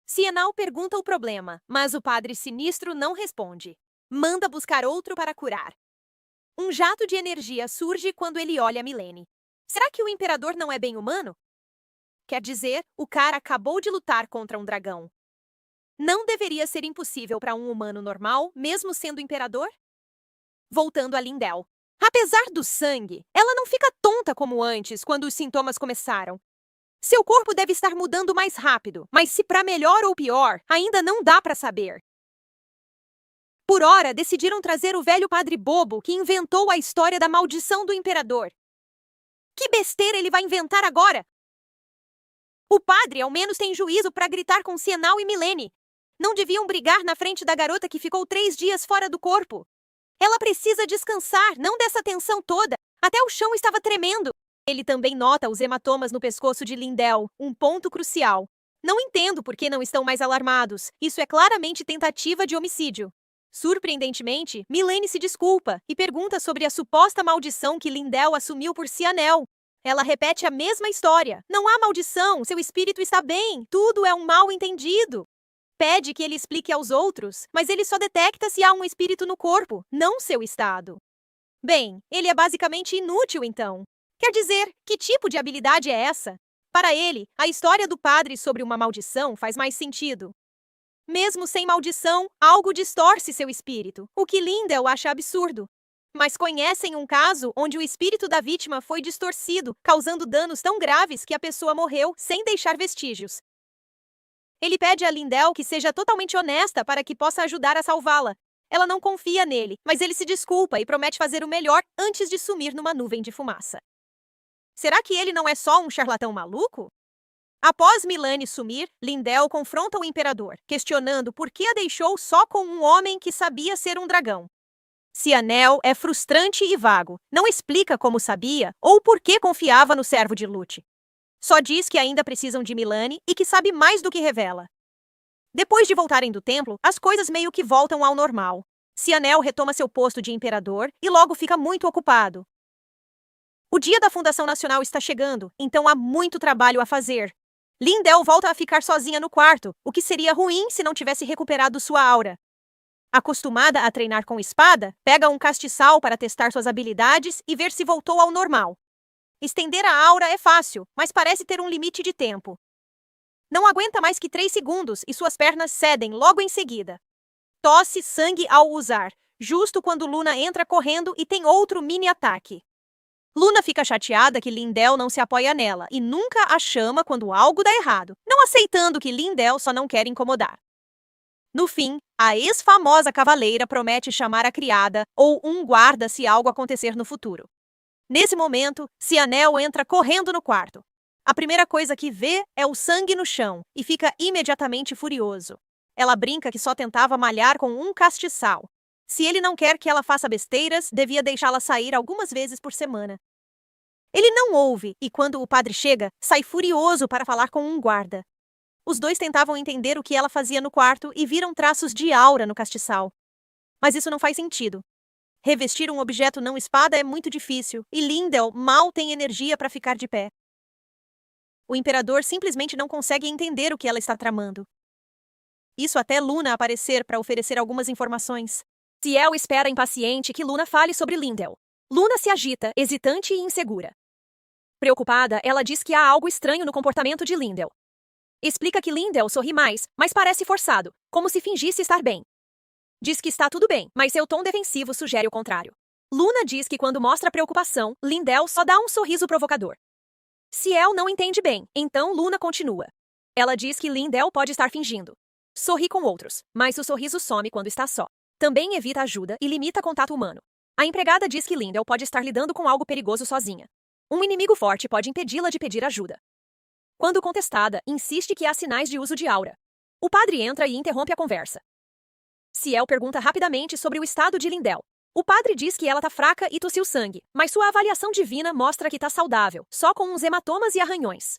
Cianal pergunta o problema, mas o padre sinistro não responde. Manda buscar outro para curar. Um jato de energia surge quando ele olha Milene. Será que o imperador não é bem humano? Quer dizer, o cara acabou de lutar contra um dragão. Não deveria ser impossível para um humano normal, mesmo sendo imperador? Voltando a Lindell. Apesar do sangue, ela não fica tonta como antes, quando os sintomas começaram. Seu corpo deve estar mudando mais rápido, mas se para melhor ou pior, ainda não dá para saber. Por ora, decidiram trazer o velho padre bobo que inventou a história da maldição do imperador. Que besteira ele vai inventar agora? O padre, ao menos, tem juízo para gritar com Cianal e Milene. Não deviam brigar na frente da garota que ficou 3 dias fora do corpo. Ela precisa descansar, não dessa tensão toda. Até o chão estava tremendo. Ele também nota os hematomas no pescoço de Lindell, um ponto crucial. Não entendo por que não estão mais alarmados. Isso é claramente tentativa de homicídio. Surpreendentemente, Milene se desculpa e pergunta sobre a suposta maldição que Lindell assumiu por Cianel. Ela repete a mesma história. Não há maldição, seu espírito está bem, tudo é um mal-entendido. Pede que ele explique aos outros, mas ele só detecta se há um espírito no corpo, não seu estado. Bem, ele é basicamente inútil então. Quer dizer, que tipo de habilidade é essa? Para ele, a história do padre sobre uma maldição faz mais sentido. Mesmo sem maldição, algo distorce seu espírito, o que Lindell acha absurdo. Mas conhecem um caso onde o espírito da vítima foi distorcido, causando danos tão graves que a pessoa morreu sem deixar vestígios. Ele pede a Lindell que seja totalmente honesta para que possa ajudar a salvá-la. Ela não confia nele, mas ele se desculpa e promete fazer o melhor antes de sumir numa nuvem de fumaça. Será que ele não é só um charlatão maluco? Após Milene sumir, Lindell confronta o imperador, questionando por que a deixou só com um homem que sabia ser um dragão. Cianel é frustrante e vago, não explica como sabia ou por que confiava no servo de Lute. Só diz que ainda precisam de Milene e que sabe mais do que revela. Depois de voltarem do templo, as coisas meio que voltam ao normal. Cianel retoma seu posto de imperador e logo fica muito ocupado. O dia da Fundação Nacional está chegando, então há muito trabalho a fazer. Lindell volta a ficar sozinha no quarto, o que seria ruim se não tivesse recuperado sua aura. Acostumada a treinar com espada, pega um castiçal para testar suas habilidades e ver se voltou ao normal. Estender a aura é fácil, mas parece ter um limite de tempo. Não aguenta mais que 3 segundos e suas pernas cedem logo em seguida. Tosse sangue ao usar, justo quando Luna entra correndo e tem outro mini-ataque. Luna fica chateada que Lindell não se apoia nela e nunca a chama quando algo dá errado, não aceitando que Lindell só não quer incomodar. No fim, a ex-famosa cavaleira promete chamar a criada ou um guarda se algo acontecer no futuro. Nesse momento, Cianel entra correndo no quarto. A primeira coisa que vê é o sangue no chão e fica imediatamente furioso. Ela brinca que só tentava malhar com um castiçal. Se ele não quer que ela faça besteiras, devia deixá-la sair algumas vezes por semana. Ele não ouve e, quando o padre chega, sai furioso para falar com um guarda. Os dois tentavam entender o que ela fazia no quarto e viram traços de aura no castiçal. Mas isso não faz sentido. Revestir um objeto não espada é muito difícil, e Lindell mal tem energia para ficar de pé. O imperador simplesmente não consegue entender o que ela está tramando. Isso até Luna aparecer para oferecer algumas informações. Ciel espera impaciente que Luna fale sobre Lindell. Luna se agita, hesitante e insegura. Preocupada, ela diz que há algo estranho no comportamento de Lindell. Explica que Lindell sorri mais, mas parece forçado, como se fingisse estar bem. Diz que está tudo bem, mas seu tom defensivo sugere o contrário. Luna diz que quando mostra preocupação, Lindell só dá um sorriso provocador. Ciel não entende bem, então Luna continua. Ela diz que Lindell pode estar fingindo. Sorri com outros, mas o sorriso some quando está só. Também evita ajuda e limita contato humano. A empregada diz que Lindell pode estar lidando com algo perigoso sozinha. Um inimigo forte pode impedi-la de pedir ajuda. Quando contestada, insiste que há sinais de uso de aura. O padre entra e interrompe a conversa. Ciel pergunta rapidamente sobre o estado de Lindell. O padre diz que ela está fraca e tossiu sangue, mas sua avaliação divina mostra que está saudável, só com uns hematomas e arranhões.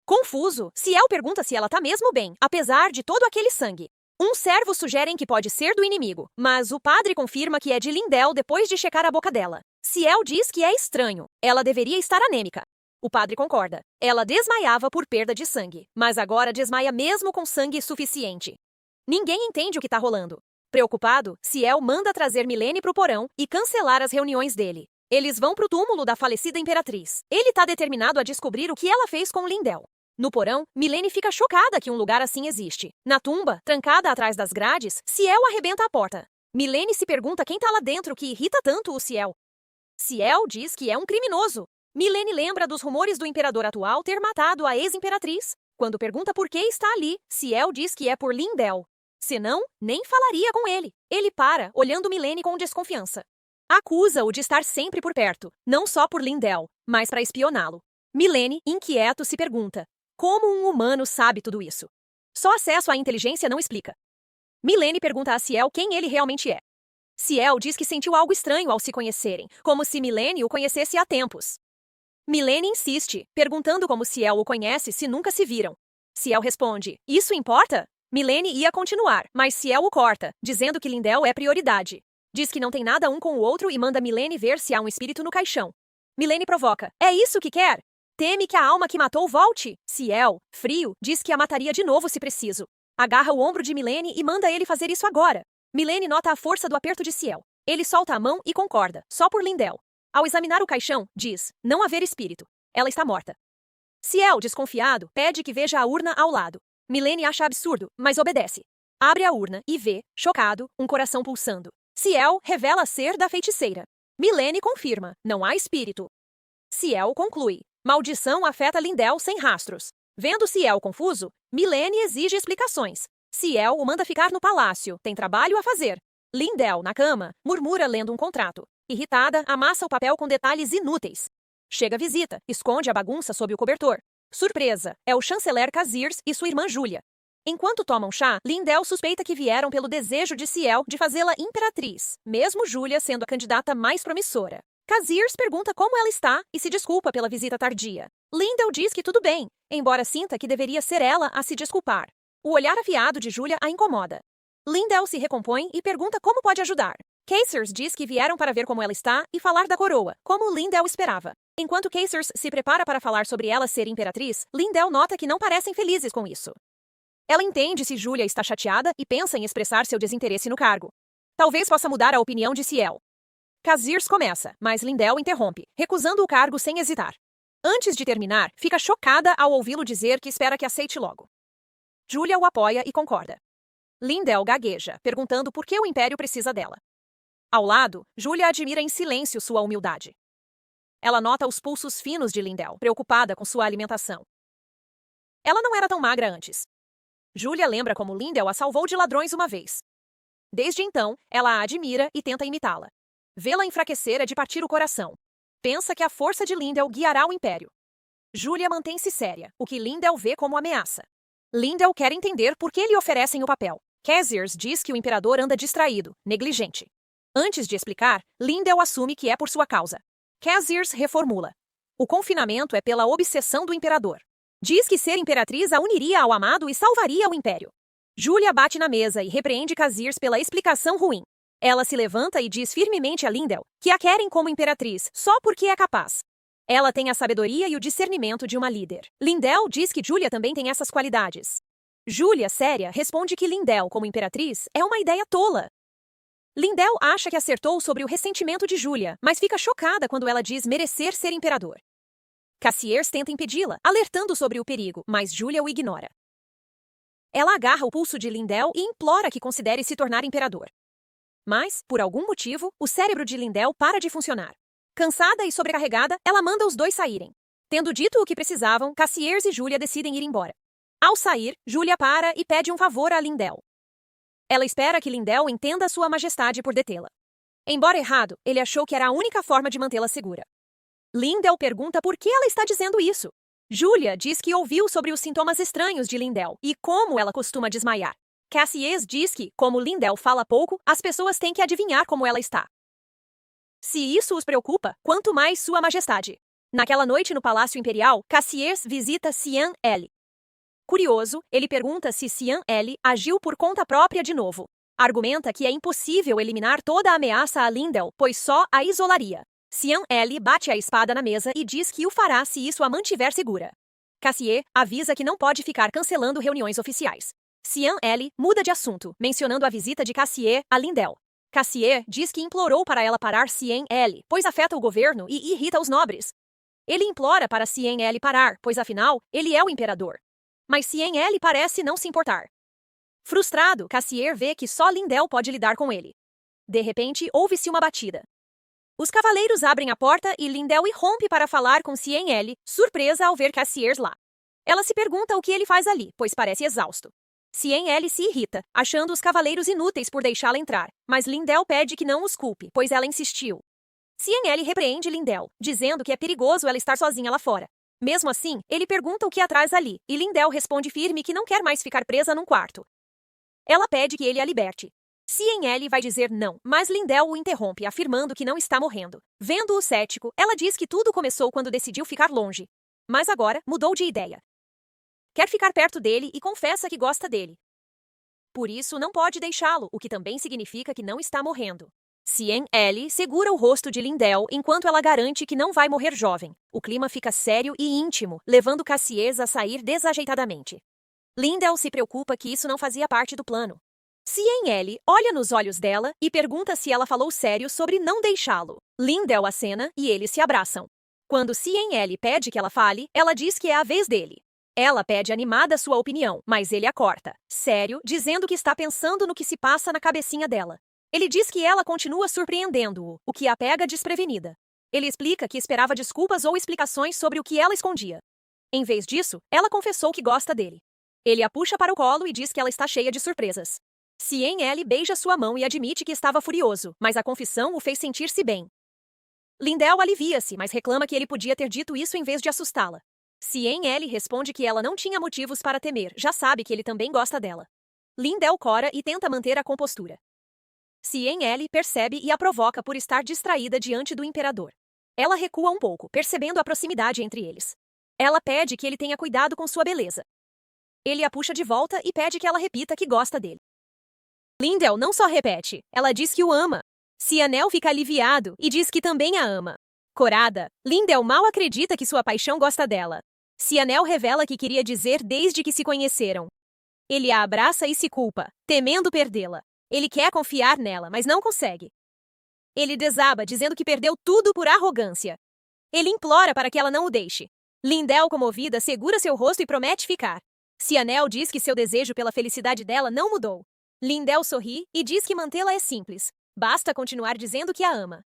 Confuso, Ciel pergunta se ela está mesmo bem, apesar de todo aquele sangue. Um servo sugere que pode ser do inimigo, mas o padre confirma que é de Lindell depois de checar a boca dela. Ciel diz que é estranho, ela deveria estar anêmica. O padre concorda. Ela desmaiava por perda de sangue, mas agora desmaia mesmo com sangue suficiente. Ninguém entende o que está rolando. Preocupado, Ciel manda trazer Milene para o porão e cancelar as reuniões dele. Eles vão para o túmulo da falecida imperatriz. Ele está determinado a descobrir o que ela fez com Lindell. No porão, Milene fica chocada que um lugar assim existe. Na tumba, trancada atrás das grades, Ciel arrebenta a porta. Milene se pergunta quem está lá dentro que irrita tanto o Ciel. Ciel diz que é um criminoso. Milene lembra dos rumores do imperador atual ter matado a ex-imperatriz. Quando pergunta por que está ali, Ciel diz que é por Lindell. Senão, nem falaria com ele. Ele para, olhando Milene com desconfiança. Acusa-o de estar sempre por perto, não só por Lindell, mas para espioná-lo. Milene, inquieto, se pergunta: como um humano sabe tudo isso? Só acesso à inteligência não explica. Milene pergunta a Ciel quem ele realmente é. Ciel diz que sentiu algo estranho ao se conhecerem, como se Milene o conhecesse há tempos. Milene insiste, perguntando como Ciel o conhece se nunca se viram. Ciel responde: isso importa? Milene ia continuar, mas Ciel o corta, dizendo que Lindell é prioridade. Diz que não tem nada um com o outro e manda Milene ver se há um espírito no caixão. Milene provoca: é isso que quer? Teme que a alma que matou volte? Ciel, frio, diz que a mataria de novo se preciso. Agarra o ombro de Milene e manda ele fazer isso agora. Milene nota a força do aperto de Ciel. Ele solta a mão e concorda, só por Lindell. Ao examinar o caixão, diz: não haver espírito. Ela está morta. Ciel, desconfiado, pede que veja a urna ao lado. Milene acha absurdo, mas obedece. Abre a urna e vê, chocado, um coração pulsando. Ciel revela ser da feiticeira. Milene confirma: não há espírito. Ciel conclui: maldição afeta Lindell sem rastros. Vendo Ciel confuso, Milene exige explicações. Ciel o manda ficar no palácio, tem trabalho a fazer. Lindell, na cama, murmura lendo um contrato. Irritada, amassa o papel com detalhes inúteis. Chega a visita, esconde a bagunça sob o cobertor. Surpresa, é o chanceler Kazirs e sua irmã Júlia. Enquanto tomam chá, Lindell suspeita que vieram pelo desejo de Ciel de fazê-la imperatriz, mesmo Júlia sendo a candidata mais promissora. Kazirs pergunta como ela está e se desculpa pela visita tardia. Lindell diz que tudo bem, embora sinta que deveria ser ela a se desculpar. O olhar afiado de Júlia a incomoda. Lindell se recompõe e pergunta como pode ajudar. Caesars diz que vieram para ver como ela está e falar da coroa, como Lindell esperava. Enquanto Caesars se prepara para falar sobre ela ser imperatriz, Lindell nota que não parecem felizes com isso. Ela entende se Julia está chateada e pensa em expressar seu desinteresse no cargo. Talvez possa mudar a opinião de Ciel. Cassiers começa, mas Lindell interrompe, recusando o cargo sem hesitar. Antes de terminar, fica chocada ao ouvi-lo dizer que espera que aceite logo. Julia o apoia e concorda. Lindell gagueja, perguntando por que o Império precisa dela. Ao lado, Julia admira em silêncio sua humildade. Ela nota os pulsos finos de Lindell, preocupada com sua alimentação. Ela não era tão magra antes. Julia lembra como Lindell a salvou de ladrões uma vez. Desde então, ela a admira e tenta imitá-la. Vê-la enfraquecer é de partir o coração. Pensa que a força de Lindell guiará o Império. Julia mantém-se séria, o que Lindell vê como ameaça. Lindell quer entender por que lhe oferecem o papel. Cassiers diz que o imperador anda distraído, negligente. Antes de explicar, Lindell assume que é por sua causa. Cassiers reformula. O confinamento é pela obsessão do imperador. Diz que ser imperatriz a uniria ao amado e salvaria o império. Julia bate na mesa e repreende Cassiers pela explicação ruim. Ela se levanta e diz firmemente a Lindell que a querem como imperatriz só porque é capaz. Ela tem a sabedoria e o discernimento de uma líder. Lindell diz que Julia também tem essas qualidades. Julia, séria, responde que Lindell como imperatriz é uma ideia tola. Lindell acha que acertou sobre o ressentimento de Julia, mas fica chocada quando ela diz merecer ser imperador. Cassiers tenta impedi-la, alertando sobre o perigo, mas Julia o ignora. Ela agarra o pulso de Lindell e implora que considere se tornar imperador. Mas, por algum motivo, o cérebro de Lindell para de funcionar. Cansada e sobrecarregada, ela manda os dois saírem. Tendo dito o que precisavam, Cassiers e Julia decidem ir embora. Ao sair, Julia para e pede um favor a Lindell. Ela espera que Lindell entenda sua majestade por detê-la. Embora errado, ele achou que era a única forma de mantê-la segura. Lindell pergunta por que ela está dizendo isso. Julia diz que ouviu sobre os sintomas estranhos de Lindell e como ela costuma desmaiar. Cassiers diz que, como Lindell fala pouco, as pessoas têm que adivinhar como ela está. Se isso os preocupa, quanto mais Sua Majestade. Naquela noite no Palácio Imperial, Cassiers visita Cian L. Curioso, ele pergunta se Cian L agiu por conta própria de novo. Argumenta que é impossível eliminar toda a ameaça a Lindell, pois só a isolaria. Cian L bate a espada na mesa e diz que o fará se isso a mantiver segura. Cassier avisa que não pode ficar cancelando reuniões oficiais. Cian L muda de assunto, mencionando a visita de Cassier a Lindell. Cassier diz que implorou para ela parar Cian L, pois afeta o governo e irrita os nobres. Ele implora para Cian L parar, pois afinal, ele é o imperador. Mas Cian L parece não se importar. Frustrado, Cassier vê que só Lindell pode lidar com ele. De repente, ouve-se uma batida. Os cavaleiros abrem a porta e Lindell irrompe para falar com Cian L, surpresa ao ver Cassiers lá. Ela se pergunta o que ele faz ali, pois parece exausto. Cian L se irrita, achando os cavaleiros inúteis por deixá-la entrar, mas Lindell pede que não os culpe, pois ela insistiu. Cian L repreende Lindell, dizendo que é perigoso ela estar sozinha lá fora. Mesmo assim, ele pergunta o que a traz ali, e Lindell responde firme que não quer mais ficar presa num quarto. Ela pede que ele a liberte. Cian L vai dizer não, mas Lindell o interrompe, afirmando que não está morrendo. Vendo-o cético, ela diz que tudo começou quando decidiu ficar longe. Mas agora, mudou de ideia. Quer ficar perto dele e confessa que gosta dele. Por isso, não pode deixá-lo, o que também significa que não está morrendo. Cian L segura o rosto de Lindell enquanto ela garante que não vai morrer jovem. O clima fica sério e íntimo, levando Cassiers a sair desajeitadamente. Lindell se preocupa que isso não fazia parte do plano. Cian L olha nos olhos dela e pergunta se ela falou sério sobre não deixá-lo. Lindell acena e eles se abraçam. Quando Cian L pede que ela fale, ela diz que é a vez dele. Ela pede animada sua opinião, mas ele a corta, sério, dizendo que está pensando no que se passa na cabecinha dela. Ele diz que ela continua surpreendendo-o, o que a pega desprevenida. Ele explica que esperava desculpas ou explicações sobre o que ela escondia. Em vez disso, ela confessou que gosta dele. Ele a puxa para o colo e diz que ela está cheia de surpresas. Cian L beija sua mão e admite que estava furioso, mas a confissão o fez sentir-se bem. Lindell alivia-se, mas reclama que ele podia ter dito isso em vez de assustá-la. Cian L responde que ela não tinha motivos para temer, já sabe que ele também gosta dela. Lindell cora e tenta manter a compostura. Cian L percebe e a provoca por estar distraída diante do imperador. Ela recua um pouco, percebendo a proximidade entre eles. Ela pede que ele tenha cuidado com sua beleza. Ele a puxa de volta e pede que ela repita que gosta dele. Lindell não só repete, ela diz que o ama. Cianel fica aliviado e diz que também a ama. Corada, Lindell mal acredita que sua paixão gosta dela. Cianel revela que queria dizer desde que se conheceram. Ele a abraça e se culpa, temendo perdê-la. Ele quer confiar nela, mas não consegue. Ele desaba, dizendo que perdeu tudo por arrogância. Ele implora para que ela não o deixe. Lindell, comovida, segura seu rosto e promete ficar. Cianel diz que seu desejo pela felicidade dela não mudou. Lindell sorri e diz que mantê-la é simples. Basta continuar dizendo que a ama.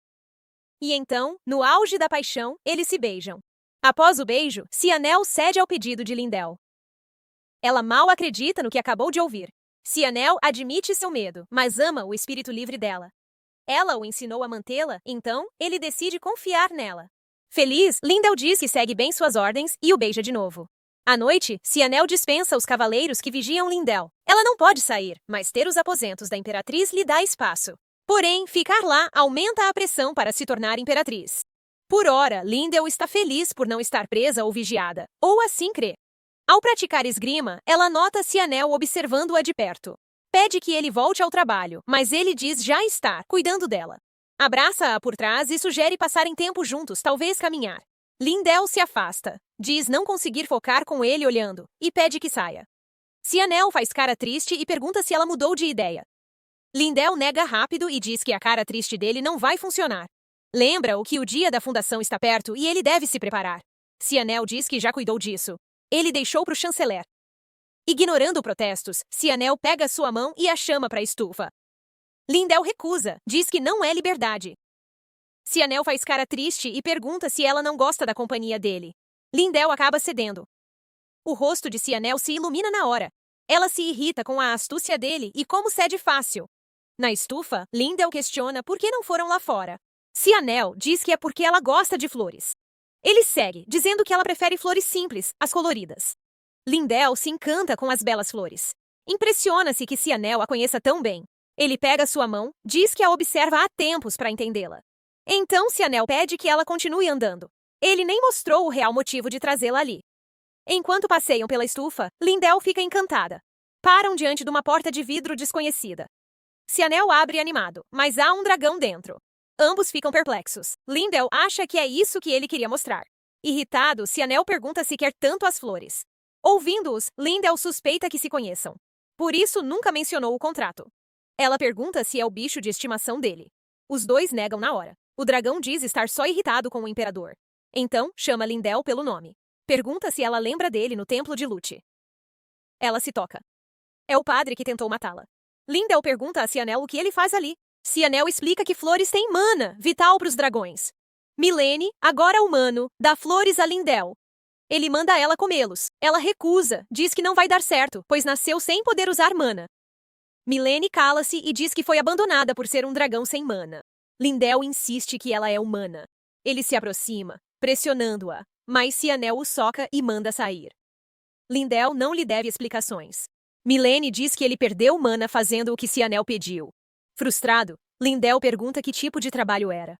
E então, no auge da paixão, eles se beijam. Após o beijo, Cianel cede ao pedido de Lindell. Ela mal acredita no que acabou de ouvir. Cianel admite seu medo, mas ama o espírito livre dela. Ela o ensinou a mantê-la, então ele decide confiar nela. Feliz, Lindell diz que segue bem suas ordens e o beija de novo. À noite, Cianel dispensa os cavaleiros que vigiam Lindell. Ela não pode sair, mas ter os aposentos da imperatriz lhe dá espaço. Porém, ficar lá aumenta a pressão para se tornar imperatriz. Por ora, Lindell está feliz por não estar presa ou vigiada, ou assim crê. Ao praticar esgrima, ela nota Cianel observando-a de perto. Pede que ele volte ao trabalho, mas ele diz já estar cuidando dela. Abraça-a por trás e sugere passarem tempo juntos, talvez caminhar. Lindell se afasta, diz não conseguir focar com ele olhando, e pede que saia. Cianel faz cara triste e pergunta se ela mudou de ideia. Lindell nega rápido e diz que a cara triste dele não vai funcionar. Lembra-o que o dia da fundação está perto e ele deve se preparar. Cianel diz que já cuidou disso. Ele deixou para o chanceler. Ignorando protestos, Cianel pega sua mão e a chama para a estufa. Lindell recusa, diz que não é liberdade. Cianel faz cara triste e pergunta se ela não gosta da companhia dele. Lindell acaba cedendo. O rosto de Cianel se ilumina na hora. Ela se irrita com a astúcia dele e como cede fácil. Na estufa, Lindell questiona por que não foram lá fora. Cianel diz que é porque ela gosta de flores. Ele segue, dizendo que ela prefere flores simples, as coloridas. Lindell se encanta com as belas flores. Impressiona-se que Cianel a conheça tão bem. Ele pega sua mão, diz que a observa há tempos para entendê-la. Então Cianel pede que ela continue andando. Ele nem mostrou o real motivo de trazê-la ali. Enquanto passeiam pela estufa, Lindell fica encantada. Param diante de uma porta de vidro desconhecida. Cianel abre animado, mas há um dragão dentro. Ambos ficam perplexos. Lindell acha que é isso que ele queria mostrar. Irritado, Cianel pergunta se quer tanto as flores. Ouvindo-os, Lindell suspeita que se conheçam. Por isso, nunca mencionou o contrato. Ela pergunta se é o bicho de estimação dele. Os dois negam na hora. O dragão diz estar só irritado com o imperador. Então, chama Lindell pelo nome. Pergunta se ela lembra dele no templo de Lute. Ela se toca. É o padre que tentou matá-la. Lindell pergunta a Cianel o que ele faz ali. Cianel explica que flores têm mana, vital para os dragões. Milene, agora humano, dá flores a Lindell. Ele manda ela comê-los. Ela recusa, diz que não vai dar certo, pois nasceu sem poder usar mana. Milene cala-se e diz que foi abandonada por ser um dragão sem mana. Lindell insiste que ela é humana. Ele se aproxima, pressionando-a, mas Cianel o soca e manda sair. Lindell não lhe deve explicações. Milene diz que ele perdeu mana fazendo o que Cianel pediu. Frustrado, Lindell pergunta que tipo de trabalho era.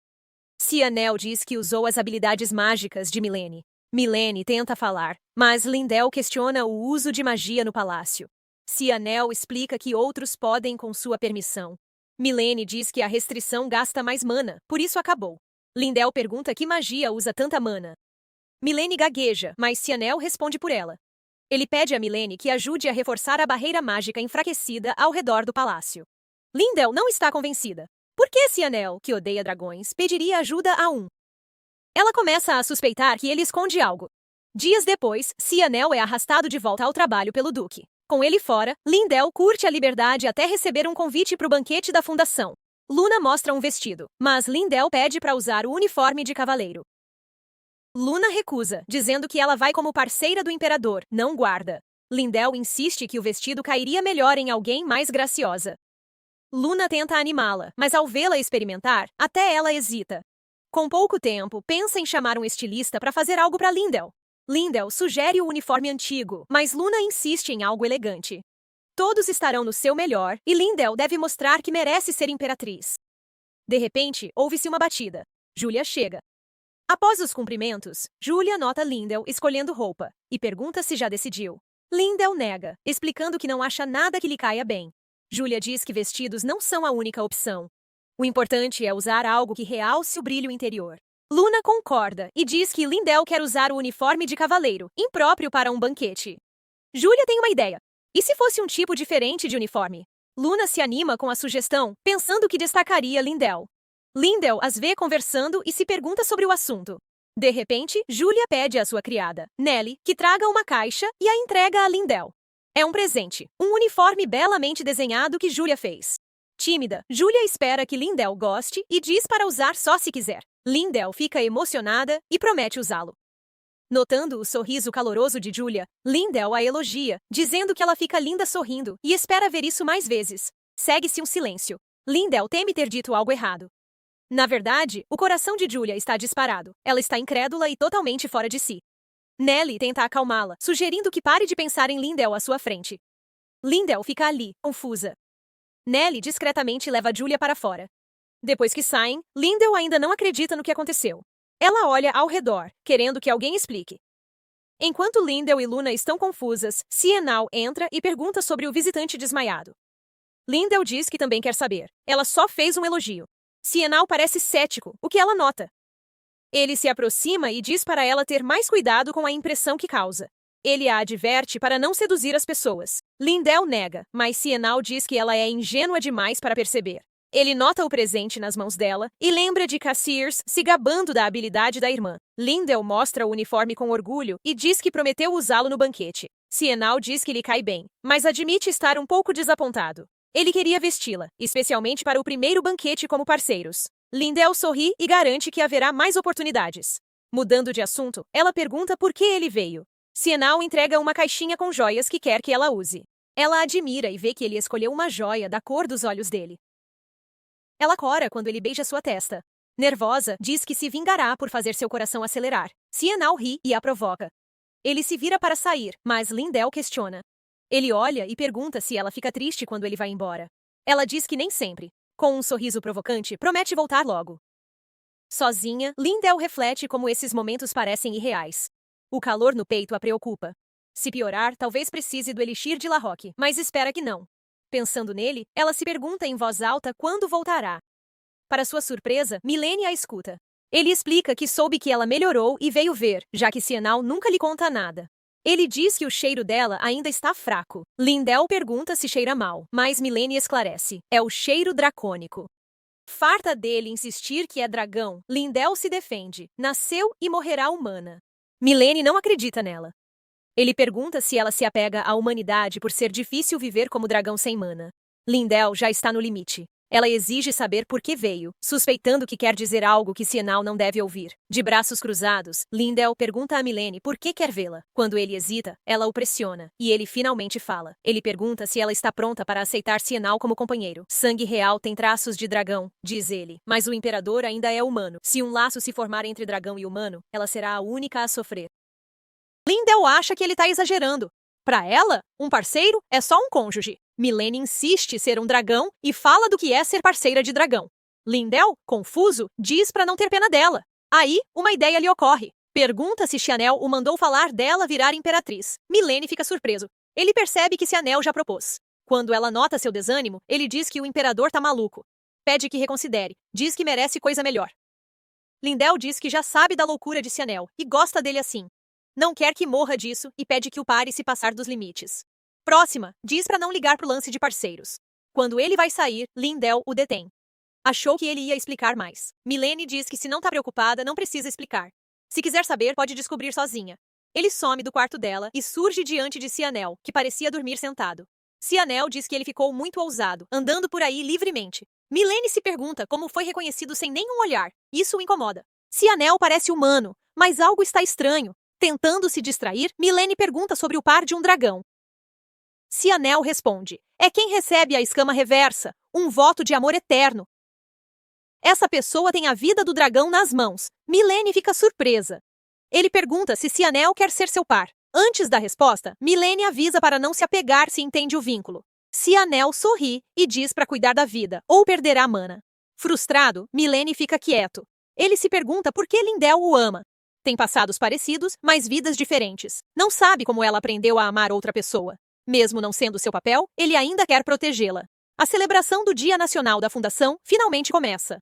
Cianel diz que usou as habilidades mágicas de Milene. Milene tenta falar, mas Lindell questiona o uso de magia no palácio. Cianel explica que outros podem com sua permissão. Milene diz que a restrição gasta mais mana, por isso acabou. Lindell pergunta que magia usa tanta mana. Milene gagueja, mas Cianel responde por ela. Ele pede a Milene que ajude a reforçar a barreira mágica enfraquecida ao redor do palácio. Lindell não está convencida. Por que Cianel, que odeia dragões, pediria ajuda a um? Ela começa a suspeitar que ele esconde algo. Dias depois, Cianel é arrastado de volta ao trabalho pelo Duque. Com ele fora, Lindell curte a liberdade até receber um convite para o banquete da fundação. Luna mostra um vestido, mas Lindell pede para usar o uniforme de cavaleiro. Luna recusa, dizendo que ela vai como parceira do imperador, não guarda. Lindell insiste que o vestido cairia melhor em alguém mais graciosa. Luna tenta animá-la, mas ao vê-la experimentar, até ela hesita. Com pouco tempo, pensa em chamar um estilista para fazer algo para Lindell. Lindell sugere o uniforme antigo, mas Luna insiste em algo elegante. Todos estarão no seu melhor e Lindell deve mostrar que merece ser imperatriz. De repente, ouve-se uma batida. Julia chega. Após os cumprimentos, Julia nota Lindell escolhendo roupa e pergunta se já decidiu. Lindell nega, explicando que não acha nada que lhe caia bem. Julia diz que vestidos não são a única opção. O importante é usar algo que realce o brilho interior. Luna concorda e diz que Lindell quer usar o uniforme de cavaleiro, impróprio para um banquete. Julia tem uma ideia. E se fosse um tipo diferente de uniforme? Luna se anima com a sugestão, pensando que destacaria Lindell. Lindell as vê conversando e se pergunta sobre o assunto. De repente, Julia pede à sua criada, Nellie, que traga uma caixa e a entrega a Lindell. É um presente, um uniforme belamente desenhado que Julia fez. Tímida, Julia espera que Lindell goste e diz para usar só se quiser. Lindell fica emocionada e promete usá-lo. Notando o sorriso caloroso de Julia, Lindell a elogia, dizendo que ela fica linda sorrindo e espera ver isso mais vezes. Segue-se um silêncio. Lindell teme ter dito algo errado. Na verdade, o coração de Julia está disparado. Ela está incrédula e totalmente fora de si. Nellie tenta acalmá-la, sugerindo que pare de pensar em Lindell à sua frente. Lindell fica ali, confusa. Nellie discretamente leva Julia para fora. Depois que saem, Lindell ainda não acredita no que aconteceu. Ela olha ao redor, querendo que alguém explique. Enquanto Lindell e Luna estão confusas, Sienal entra e pergunta sobre o visitante desmaiado. Lindell diz que também quer saber. Ela só fez um elogio. Sienal parece cético, o que ela nota. Ele se aproxima e diz para ela ter mais cuidado com a impressão que causa. Ele a adverte para não seduzir as pessoas. Lindell nega, mas Sienal diz que ela é ingênua demais para perceber. Ele nota o presente nas mãos dela e lembra de Cassiers se gabando da habilidade da irmã. Lindell mostra o uniforme com orgulho e diz que prometeu usá-lo no banquete. Sienal diz que lhe cai bem, mas admite estar um pouco desapontado. Ele queria vesti-la, especialmente para o primeiro banquete como parceiros. Lindell sorri e garante que haverá mais oportunidades. Mudando de assunto, ela pergunta por que ele veio. Sienal entrega uma caixinha com joias que quer que ela use. Ela admira e vê que ele escolheu uma joia da cor dos olhos dele. Ela cora quando ele beija sua testa. Nervosa, diz que se vingará por fazer seu coração acelerar. Sienal ri e a provoca. Ele se vira para sair, mas Lindell questiona. Ele olha e pergunta se ela fica triste quando ele vai embora. Ela diz que nem sempre. Com um sorriso provocante, promete voltar logo. Sozinha, Lindell reflete como esses momentos parecem irreais. O calor no peito a preocupa. Se piorar, talvez precise do elixir de La Roque, mas espera que não. Pensando nele, ela se pergunta em voz alta quando voltará. Para sua surpresa, Milene a escuta. Ele explica que soube que ela melhorou e veio ver, já que Sienal nunca lhe conta nada. Ele diz que o cheiro dela ainda está fraco. Lindell pergunta se cheira mal, mas Milene esclarece. É o cheiro dracônico. Farta dele insistir que é dragão, Lindell se defende. Nasceu e morrerá humana. Milene não acredita nela. Ele pergunta se ela se apega à humanidade por ser difícil viver como dragão sem mana. Lindell já está no limite. Ela exige saber por que veio, suspeitando que quer dizer algo que Sienal não deve ouvir. De braços cruzados, Lindell pergunta a Milene por que quer vê-la. Quando ele hesita, ela o pressiona, e ele finalmente fala. Ele pergunta se ela está pronta para aceitar Sienal como companheiro. Sangue real tem traços de dragão, diz ele, mas o imperador ainda é humano. Se um laço se formar entre dragão e humano, ela será a única a sofrer. Lindell acha que ele está exagerando. Para ela, um parceiro é só um cônjuge. Milene insiste ser um dragão e fala do que é ser parceira de dragão. Lindell, confuso, diz para não ter pena dela. Aí, uma ideia lhe ocorre. Pergunta se Chanel o mandou falar dela virar imperatriz. Milene fica surpreso. Ele percebe que Chanel já propôs. Quando ela nota seu desânimo, ele diz que o imperador tá maluco. Pede que reconsidere. Diz que merece coisa melhor. Lindell diz que já sabe da loucura de Chanel e gosta dele assim. Não quer que morra disso e pede que o pare se passar dos limites. Próxima, diz para não ligar pro lance de parceiros. Quando ele vai sair, Lindell o detém. Achou que ele ia explicar mais. Milene diz que se não tá preocupada, não precisa explicar. Se quiser saber, pode descobrir sozinha. Ele some do quarto dela e surge diante de Sianel, que parecia dormir sentado. Sianel diz que ele ficou muito ousado, andando por aí livremente. Milene se pergunta como foi reconhecido sem nenhum olhar. Isso o incomoda. Sianel parece humano, mas algo está estranho. Tentando se distrair, Milene pergunta sobre o par de um dragão. Sianel responde. É quem recebe a escama reversa, um voto de amor eterno. Essa pessoa tem a vida do dragão nas mãos. Milene fica surpresa. Ele pergunta se Sianel quer ser seu par. Antes da resposta, Milene avisa para não se apegar se entende o vínculo. Sianel sorri e diz para cuidar da vida, ou perderá mana. Frustrado, Milene fica quieto. Ele se pergunta por que Lindell o ama. Tem passados parecidos, mas vidas diferentes. Não sabe como ela aprendeu a amar outra pessoa. Mesmo não sendo seu papel, ele ainda quer protegê-la. A celebração do Dia Nacional da Fundação finalmente começa.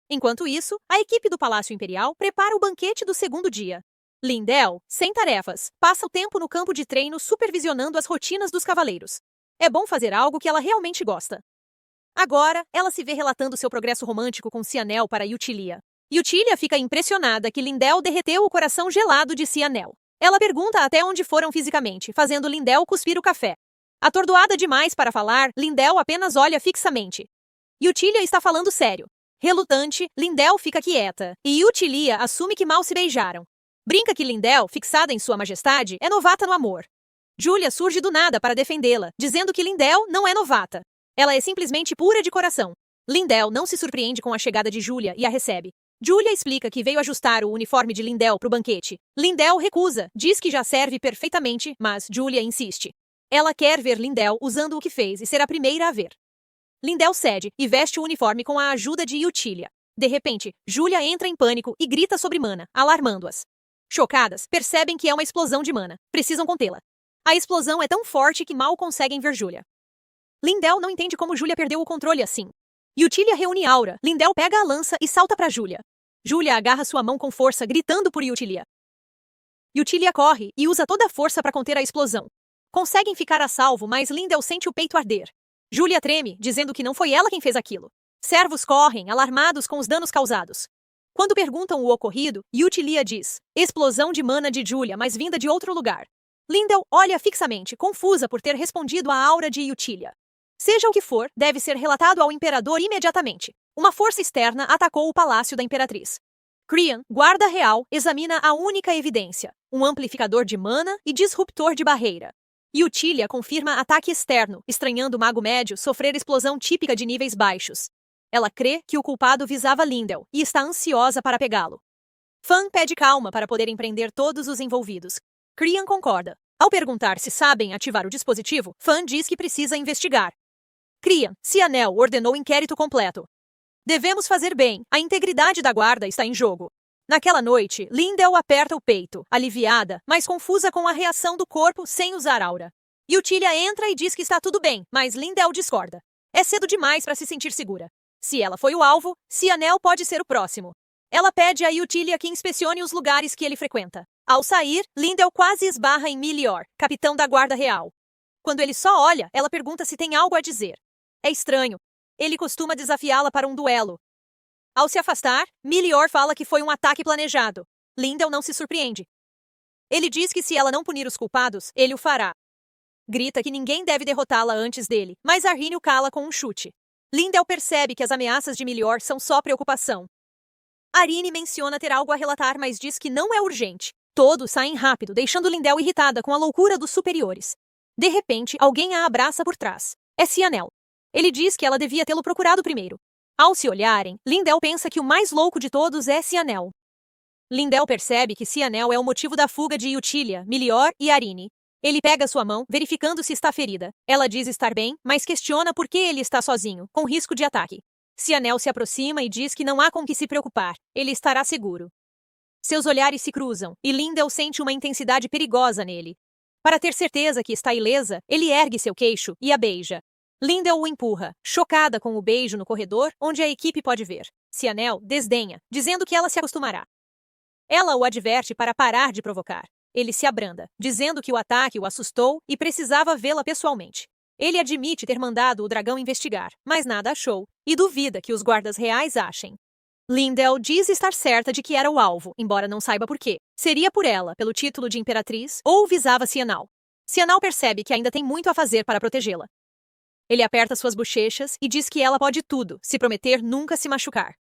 Enquanto isso, a equipe do Palácio Imperial prepara o banquete do segundo dia. Lindell, sem tarefas, passa o tempo no campo de treino supervisionando as rotinas dos cavaleiros. É bom fazer algo que ela realmente gosta. Agora, ela se vê relatando seu progresso romântico com Cianel para Yutilia. Yutilia fica impressionada que Lindell derreteu o coração gelado de Cianel. Ela pergunta até onde foram fisicamente, fazendo Lindell cuspir o café. Atordoada demais para falar, Lindell apenas olha fixamente. Yutilia está falando sério. Relutante, Lindell fica quieta, e Yutilia assume que mal se beijaram. Brinca que Lindell, fixada em sua majestade, é novata no amor. Julia surge do nada para defendê-la, dizendo que Lindell não é novata. Ela é simplesmente pura de coração. Lindell não se surpreende com a chegada de Julia e a recebe. Julia explica que veio ajustar o uniforme de Lindell para o banquete. Lindell recusa, diz que já serve perfeitamente, mas Julia insiste. Ela quer ver Lindell usando o que fez e ser a primeira a ver. Lindell cede e veste o uniforme com a ajuda de Yutilia. De repente, Julia entra em pânico e grita sobre Mana, alarmando-as. Chocadas, percebem que é uma explosão de Mana. Precisam contê-la. A explosão é tão forte que mal conseguem ver Julia. Lindell não entende como Julia perdeu o controle assim. Yutilia reúne Aura, Lindell pega a lança e salta para Julia. Julia agarra sua mão com força, gritando por Yutilia. Yutilia corre e usa toda a força para conter a explosão. Conseguem ficar a salvo, mas Lindell sente o peito arder. Julia treme, dizendo que não foi ela quem fez aquilo. Servos correm, alarmados com os danos causados. Quando perguntam o ocorrido, Yutilia diz: explosão de mana de Julia, mas vinda de outro lugar. Lindell olha fixamente, confusa por ter respondido à aura de Yutilia. Seja o que for, deve ser relatado ao imperador imediatamente. Uma força externa atacou o palácio da imperatriz. Krian, guarda real, examina a única evidência: um amplificador de mana e disruptor de barreira. Yutilia confirma ataque externo, estranhando o mago médio sofrer explosão típica de níveis baixos. Ela crê que o culpado visava Lindell e está ansiosa para pegá-lo. Fan pede calma para poderem prender todos os envolvidos. Krian concorda. Ao perguntar se sabem ativar o dispositivo, Fan diz que precisa investigar. Krian, Cianel ordenou inquérito completo. Devemos fazer bem, a integridade da guarda está em jogo. Naquela noite, Lindell aperta o peito, aliviada, mas confusa com a reação do corpo sem usar aura. Yutilia entra e diz que está tudo bem, mas Lindell discorda. É cedo demais para se sentir segura. Se ela foi o alvo, Cianel pode ser o próximo. Ela pede a Yutilia que inspecione os lugares que ele frequenta. Ao sair, Lindell quase esbarra em Milior, capitão da guarda real. Quando ele só olha, ela pergunta se tem algo a dizer. É estranho. Ele costuma desafiá-la para um duelo. Ao se afastar, Milior fala que foi um ataque planejado. Lindell não se surpreende. Ele diz que se ela não punir os culpados, ele o fará. Grita que ninguém deve derrotá-la antes dele, mas Arrhine o cala com um chute. Lindell percebe que as ameaças de Milior são só preocupação. Arrhine menciona ter algo a relatar, mas diz que não é urgente. Todos saem rápido, deixando Lindell irritada com a loucura dos superiores. De repente, alguém a abraça por trás. É Cianel. Ele diz que ela devia tê-lo procurado primeiro. Ao se olharem, Lindell pensa que o mais louco de todos é Cianel. Lindell percebe que Cianel é o motivo da fuga de Yutilia, Milior e Arrhine. Ele pega sua mão, verificando se está ferida. Ela diz estar bem, mas questiona por que ele está sozinho, com risco de ataque. Cianel se aproxima e diz que não há com que se preocupar. Ele estará seguro. Seus olhares se cruzam, e Lindell sente uma intensidade perigosa nele. Para ter certeza que está ilesa, ele ergue seu queixo e a beija. Lindell o empurra, chocada com o beijo no corredor, onde a equipe pode ver. Cianel desdenha, dizendo que ela se acostumará. Ela o adverte para parar de provocar. Ele se abranda, dizendo que o ataque o assustou e precisava vê-la pessoalmente. Ele admite ter mandado o dragão investigar, mas nada achou, e duvida que os guardas reais achem. Lindell diz estar certa de que era o alvo, embora não saiba por quê. Seria por ela, pelo título de imperatriz, ou visava Cianal. Cianal percebe que ainda tem muito a fazer para protegê-la. Ele aperta suas bochechas e diz que ela pode tudo, se prometer nunca se machucar.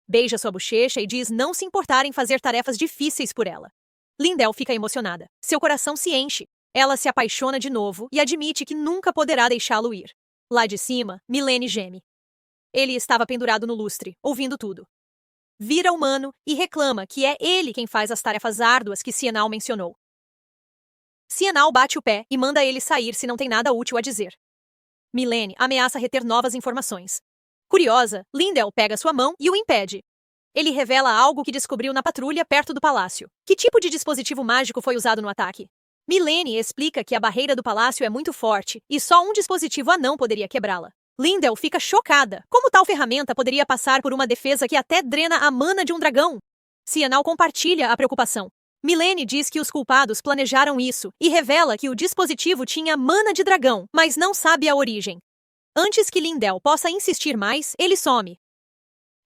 Beija sua bochecha e diz não se importar em fazer tarefas difíceis por ela. Lindell fica emocionada. Seu coração se enche. Ela se apaixona de novo e admite que nunca poderá deixá-lo ir. Lá de cima, Milene geme. Ele estava pendurado no lustre, ouvindo tudo. Vira humano e reclama que é ele quem faz as tarefas árduas que Cianal mencionou. Cianal bate o pé e manda ele sair se não tem nada útil a dizer. Milene ameaça reter novas informações. Curiosa, Lindell pega sua mão e o impede. Ele revela algo que descobriu na patrulha perto do palácio. Que tipo de dispositivo mágico foi usado no ataque? Milene explica que a barreira do palácio é muito forte e só um dispositivo anão poderia quebrá-la. Lindell fica chocada. Como tal ferramenta poderia passar por uma defesa que até drena a mana de um dragão? Cianal compartilha a preocupação. Milene diz que os culpados planejaram isso e revela que o dispositivo tinha mana de dragão, mas não sabe a origem. Antes que Lindell possa insistir mais, ele some.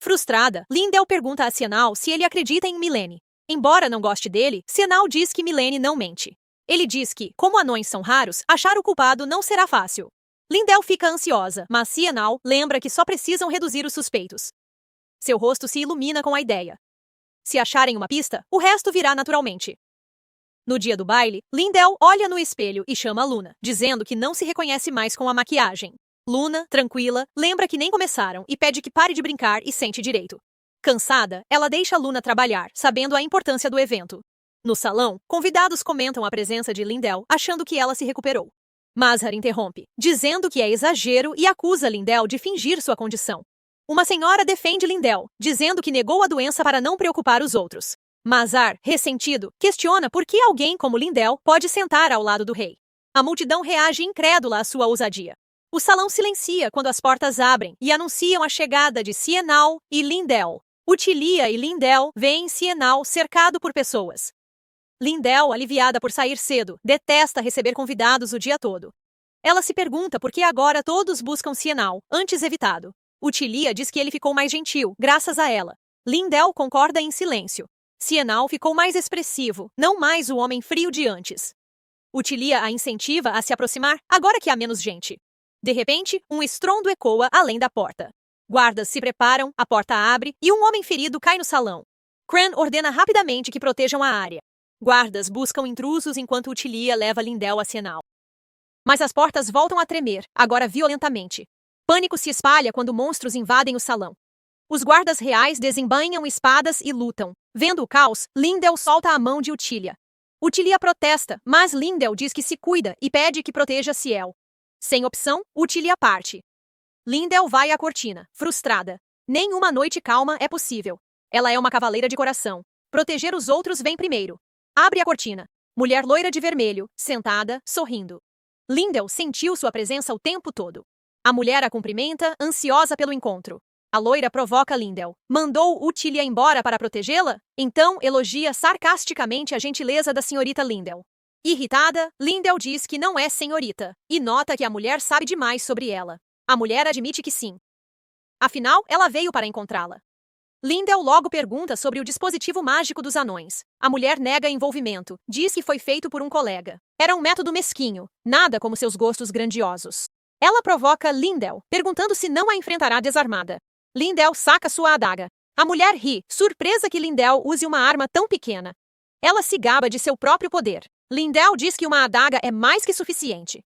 Frustrada, Lindell pergunta a Cianal se ele acredita em Milene. Embora não goste dele, Cianal diz que Milene não mente. Ele diz que, como anões são raros, achar o culpado não será fácil. Lindell fica ansiosa, mas Cianal lembra que só precisam reduzir os suspeitos. Seu rosto se ilumina com a ideia. Se acharem uma pista, o resto virá naturalmente. No dia do baile, Lindell olha no espelho e chama Luna, dizendo que não se reconhece mais com a maquiagem. Luna, tranquila, lembra que nem começaram e pede que pare de brincar e sente direito. Cansada, ela deixa Luna trabalhar, sabendo a importância do evento. No salão, convidados comentam a presença de Lindell, achando que ela se recuperou. Mazhar interrompe, dizendo que é exagero e acusa Lindell de fingir sua condição. Uma senhora defende Lindell, dizendo que negou a doença para não preocupar os outros. Mazhar, ressentido, questiona por que alguém como Lindell pode sentar ao lado do rei. A multidão reage incrédula à sua ousadia. O salão silencia quando as portas abrem e anunciam a chegada de Cianal e Lindell. Utilia e Lindell veem Cianal cercado por pessoas. Lindell, aliviada por sair cedo, detesta receber convidados o dia todo. Ela se pergunta por que agora todos buscam Cianal, antes evitado. Utilia diz que ele ficou mais gentil, graças a ela. Lindell concorda em silêncio. Cianal ficou mais expressivo, não mais o homem frio de antes. Utilia a incentiva a se aproximar, agora que há menos gente. De repente, um estrondo ecoa além da porta. Guardas se preparam, a porta abre e um homem ferido cai no salão. Cran ordena rapidamente que protejam a área. Guardas buscam intrusos enquanto Utilia leva Lindell a Cianal. Mas as portas voltam a tremer, agora violentamente. Pânico se espalha quando monstros invadem o salão. Os guardas reais desembainham espadas e lutam. Vendo o caos, Lindell solta a mão de Utilia. Utilia protesta, mas Lindell diz que se cuida e pede que proteja Ciel. Sem opção, Utilia parte. Lindell vai à cortina, frustrada. Nenhuma noite calma é possível. Ela é uma cavaleira de coração. Proteger os outros vem primeiro. Abre a cortina. Mulher loira de vermelho, sentada, sorrindo. Lindell sentiu sua presença o tempo todo. A mulher a cumprimenta, ansiosa pelo encontro. A loira provoca Lindell. Mandou Utilia embora para protegê-la? Então elogia sarcasticamente a gentileza da senhorita Lindell. Irritada, Lindell diz que não é senhorita, e nota que a mulher sabe demais sobre ela. A mulher admite que sim. Afinal, ela veio para encontrá-la. Lindell logo pergunta sobre o dispositivo mágico dos anões. A mulher nega envolvimento, diz que foi feito por um colega. Era um método mesquinho, nada como seus gostos grandiosos. Ela provoca Lindell, perguntando se não a enfrentará desarmada. Lindell saca sua adaga. A mulher ri, surpresa que Lindell use uma arma tão pequena. Ela se gaba de seu próprio poder. Lindell diz que uma adaga é mais que suficiente.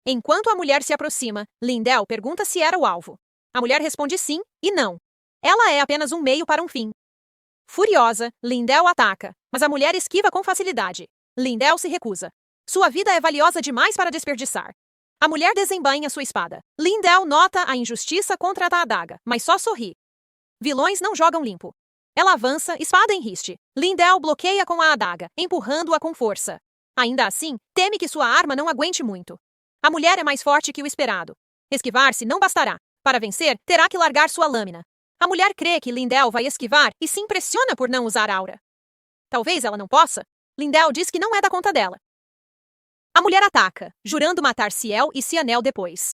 Enquanto a mulher se aproxima, Lindell pergunta se era o alvo. A mulher responde sim e não. Ela é apenas um meio para um fim. Furiosa, Lindell ataca, mas a mulher esquiva com facilidade. Lindell se recusa. Sua vida é valiosa demais para desperdiçar. A mulher desembainha sua espada. Lindell nota a injustiça contra a adaga, mas só sorri. Vilões não jogam limpo. Ela avança, espada em riste. Lindell bloqueia com a adaga, empurrando-a com força. Ainda assim, teme que sua arma não aguente muito. A mulher é mais forte que o esperado. Esquivar-se não bastará. Para vencer, terá que largar sua lâmina. A mulher crê que Lindell vai esquivar e se impressiona por não usar aura. Talvez ela não possa. Lindell diz que não é da conta dela. A mulher ataca, jurando matar Ciel e Cianel depois.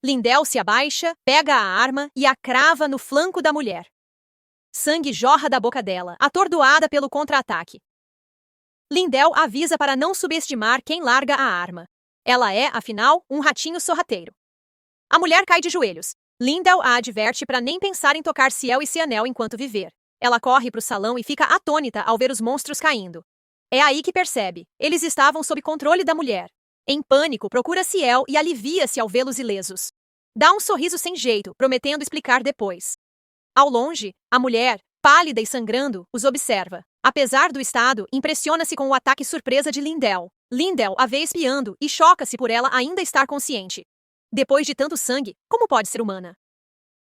Lindell se abaixa, pega a arma e a crava no flanco da mulher. Sangue jorra da boca dela, atordoada pelo contra-ataque. Lindell avisa para não subestimar quem larga a arma. Ela é, afinal, um ratinho sorrateiro. A mulher cai de joelhos. Lindell a adverte para nem pensar em tocar Ciel e Cianel enquanto viver. Ela corre para o salão e fica atônita ao ver os monstros caindo. É aí que percebe. Eles estavam sob controle da mulher. Em pânico, procura Ciel e alivia-se ao vê-los ilesos. Dá um sorriso sem jeito, prometendo explicar depois. Ao longe, a mulher, pálida e sangrando, os observa. Apesar do estado, impressiona-se com o ataque surpresa de Lindell. Lindell a vê espiando e choca-se por ela ainda estar consciente. Depois de tanto sangue, como pode ser humana?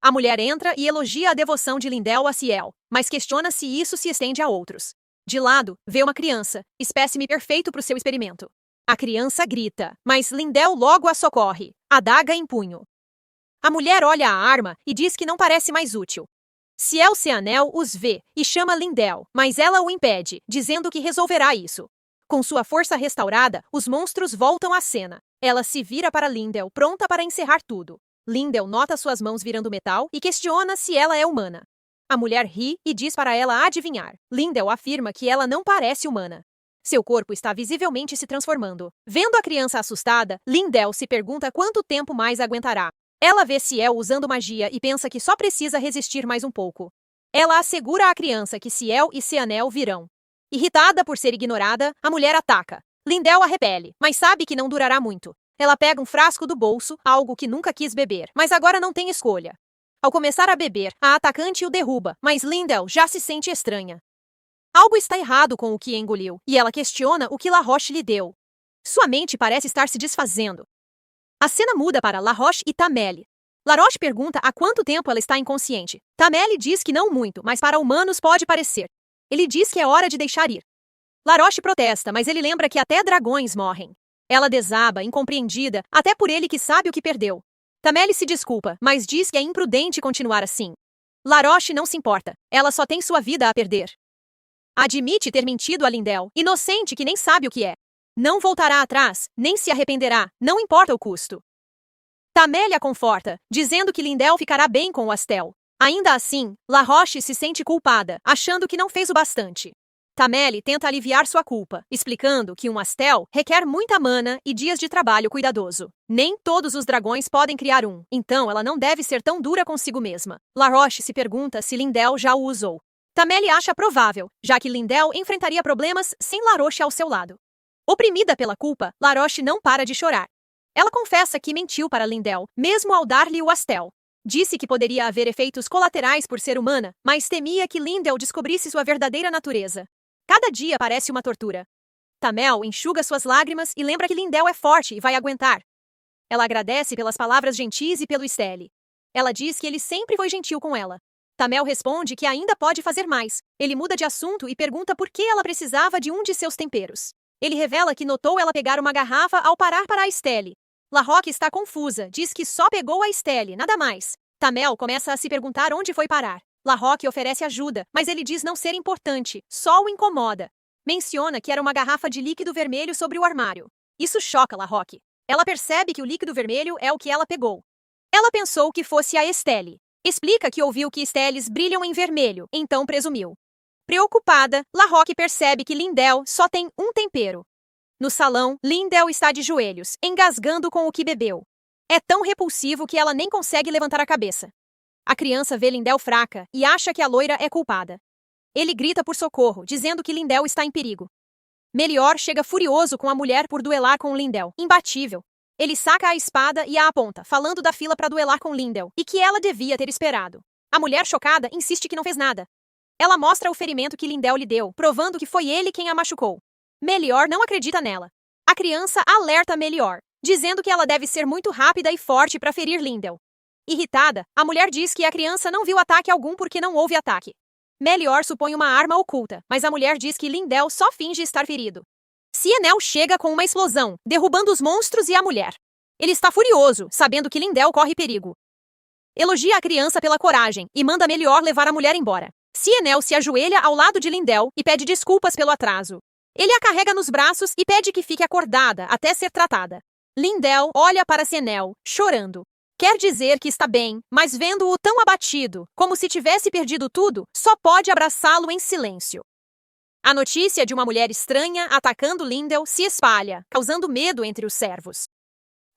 A mulher entra e elogia a devoção de Lindell a Ciel, mas questiona se isso se estende a outros. De lado, vê uma criança, espécime perfeito para o seu experimento. A criança grita, mas Lindell logo a socorre, adaga em punho. A mulher olha a arma e diz que não parece mais útil. Ciel Seanel os vê e chama Lindell, mas ela o impede, dizendo que resolverá isso. Com sua força restaurada, os monstros voltam à cena. Ela se vira para Lindell, pronta para encerrar tudo. Lindell nota suas mãos virando metal e questiona se ela é humana. A mulher ri e diz para ela adivinhar. Lindell afirma que ela não parece humana. Seu corpo está visivelmente se transformando. Vendo a criança assustada, Lindell se pergunta quanto tempo mais aguentará. Ela vê Ciel usando magia e pensa que só precisa resistir mais um pouco. Ela assegura à criança que Ciel e Seanel virão. Irritada por ser ignorada, a mulher ataca. Lindell a repele, mas sabe que não durará muito. Ela pega um frasco do bolso, algo que nunca quis beber, mas agora não tem escolha. Ao começar a beber, a atacante o derruba, mas Lindell já se sente estranha. Algo está errado com o que engoliu, e ela questiona o que La Roche lhe deu. Sua mente parece estar se desfazendo. A cena muda para La Roche e Tamele. La Roche pergunta há quanto tempo ela está inconsciente. Tamele diz que não muito, mas para humanos pode parecer. Ele diz que é hora de deixar ir. La Roche protesta, mas ele lembra que até dragões morrem. Ela desaba, incompreendida, até por ele que sabe o que perdeu. Tamele se desculpa, mas diz que é imprudente continuar assim. La Roche não se importa. Ela só tem sua vida a perder. Admite ter mentido a Lindell, inocente que nem sabe o que é. Não voltará atrás, nem se arrependerá, não importa o custo. Tamele a conforta, dizendo que Lindell ficará bem com o Astel. Ainda assim, La Roche se sente culpada, achando que não fez o bastante. Tamele tenta aliviar sua culpa, explicando que um Astel requer muita mana e dias de trabalho cuidadoso. Nem todos os dragões podem criar um, então ela não deve ser tão dura consigo mesma. La Roche se pergunta se Lindell já o usou. Tamele acha provável, já que Lindell enfrentaria problemas sem La Roche ao seu lado. Oprimida pela culpa, La Roche não para de chorar. Ela confessa que mentiu para Lindell, mesmo ao dar-lhe o Astel. Disse que poderia haver efeitos colaterais por ser humana, mas temia que Lindell descobrisse sua verdadeira natureza. Cada dia parece uma tortura. Tamel enxuga suas lágrimas e lembra que Lindell é forte e vai aguentar. Ela agradece pelas palavras gentis e pelo Stelle. Ela diz que ele sempre foi gentil com ela. Tamel responde que ainda pode fazer mais. Ele muda de assunto e pergunta por que ela precisava de um de seus temperos. Ele revela que notou ela pegar uma garrafa ao parar para a Stelle. La Roque está confusa, diz que só pegou a Stelle, nada mais. Tamel começa a se perguntar onde foi parar. La Roque oferece ajuda, mas ele diz não ser importante, só o incomoda. Menciona que era uma garrafa de líquido vermelho sobre o armário. Isso choca La Roque. Ela percebe que o líquido vermelho é o que ela pegou. Ela pensou que fosse a Stelle. Explica que ouviu que Stelles brilham em vermelho, então presumiu. Preocupada, La Roque percebe que Lindell só tem um tempero. No salão, Lindell está de joelhos, engasgando com o que bebeu. É tão repulsivo que ela nem consegue levantar a cabeça. A criança vê Lindell fraca e acha que a loira é culpada. Ele grita por socorro, dizendo que Lindell está em perigo. Melior chega furioso com a mulher por duelar com Lindell, imbatível. Ele saca a espada e a aponta, falando da fila para duelar com Lindell, e que ela devia ter esperado. A mulher, chocada, insiste que não fez nada. Ela mostra o ferimento que Lindell lhe deu, provando que foi ele quem a machucou. Melior não acredita nela. A criança alerta Melior, dizendo que ela deve ser muito rápida e forte para ferir Lindell. Irritada, a mulher diz que a criança não viu ataque algum porque não houve ataque. Melior supõe uma arma oculta, mas a mulher diz que Lindell só finge estar ferido. Cienel chega com uma explosão, derrubando os monstros e a mulher. Ele está furioso, sabendo que Lindell corre perigo. Elogia a criança pela coragem e manda Melior levar a mulher embora. Cienel se ajoelha ao lado de Lindell e pede desculpas pelo atraso. Ele a carrega nos braços e pede que fique acordada até ser tratada. Lindell olha para Cienel, chorando. Quer dizer que está bem, mas vendo-o tão abatido, como se tivesse perdido tudo, só pode abraçá-lo em silêncio. A notícia de uma mulher estranha atacando Lindell se espalha, causando medo entre os servos.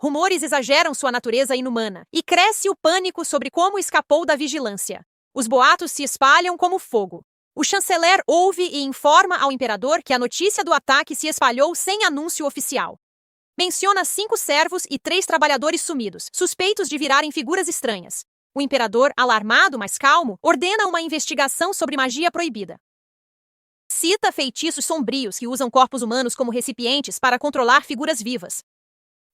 Rumores exageram sua natureza inumana, e cresce o pânico sobre como escapou da vigilância. Os boatos se espalham como fogo. O chanceler ouve e informa ao imperador que a notícia do ataque se espalhou sem anúncio oficial. Menciona 5 servos e 3 trabalhadores sumidos, suspeitos de virarem figuras estranhas. O imperador, alarmado, mas calmo, ordena uma investigação sobre magia proibida. Cita feitiços sombrios que usam corpos humanos como recipientes para controlar figuras vivas.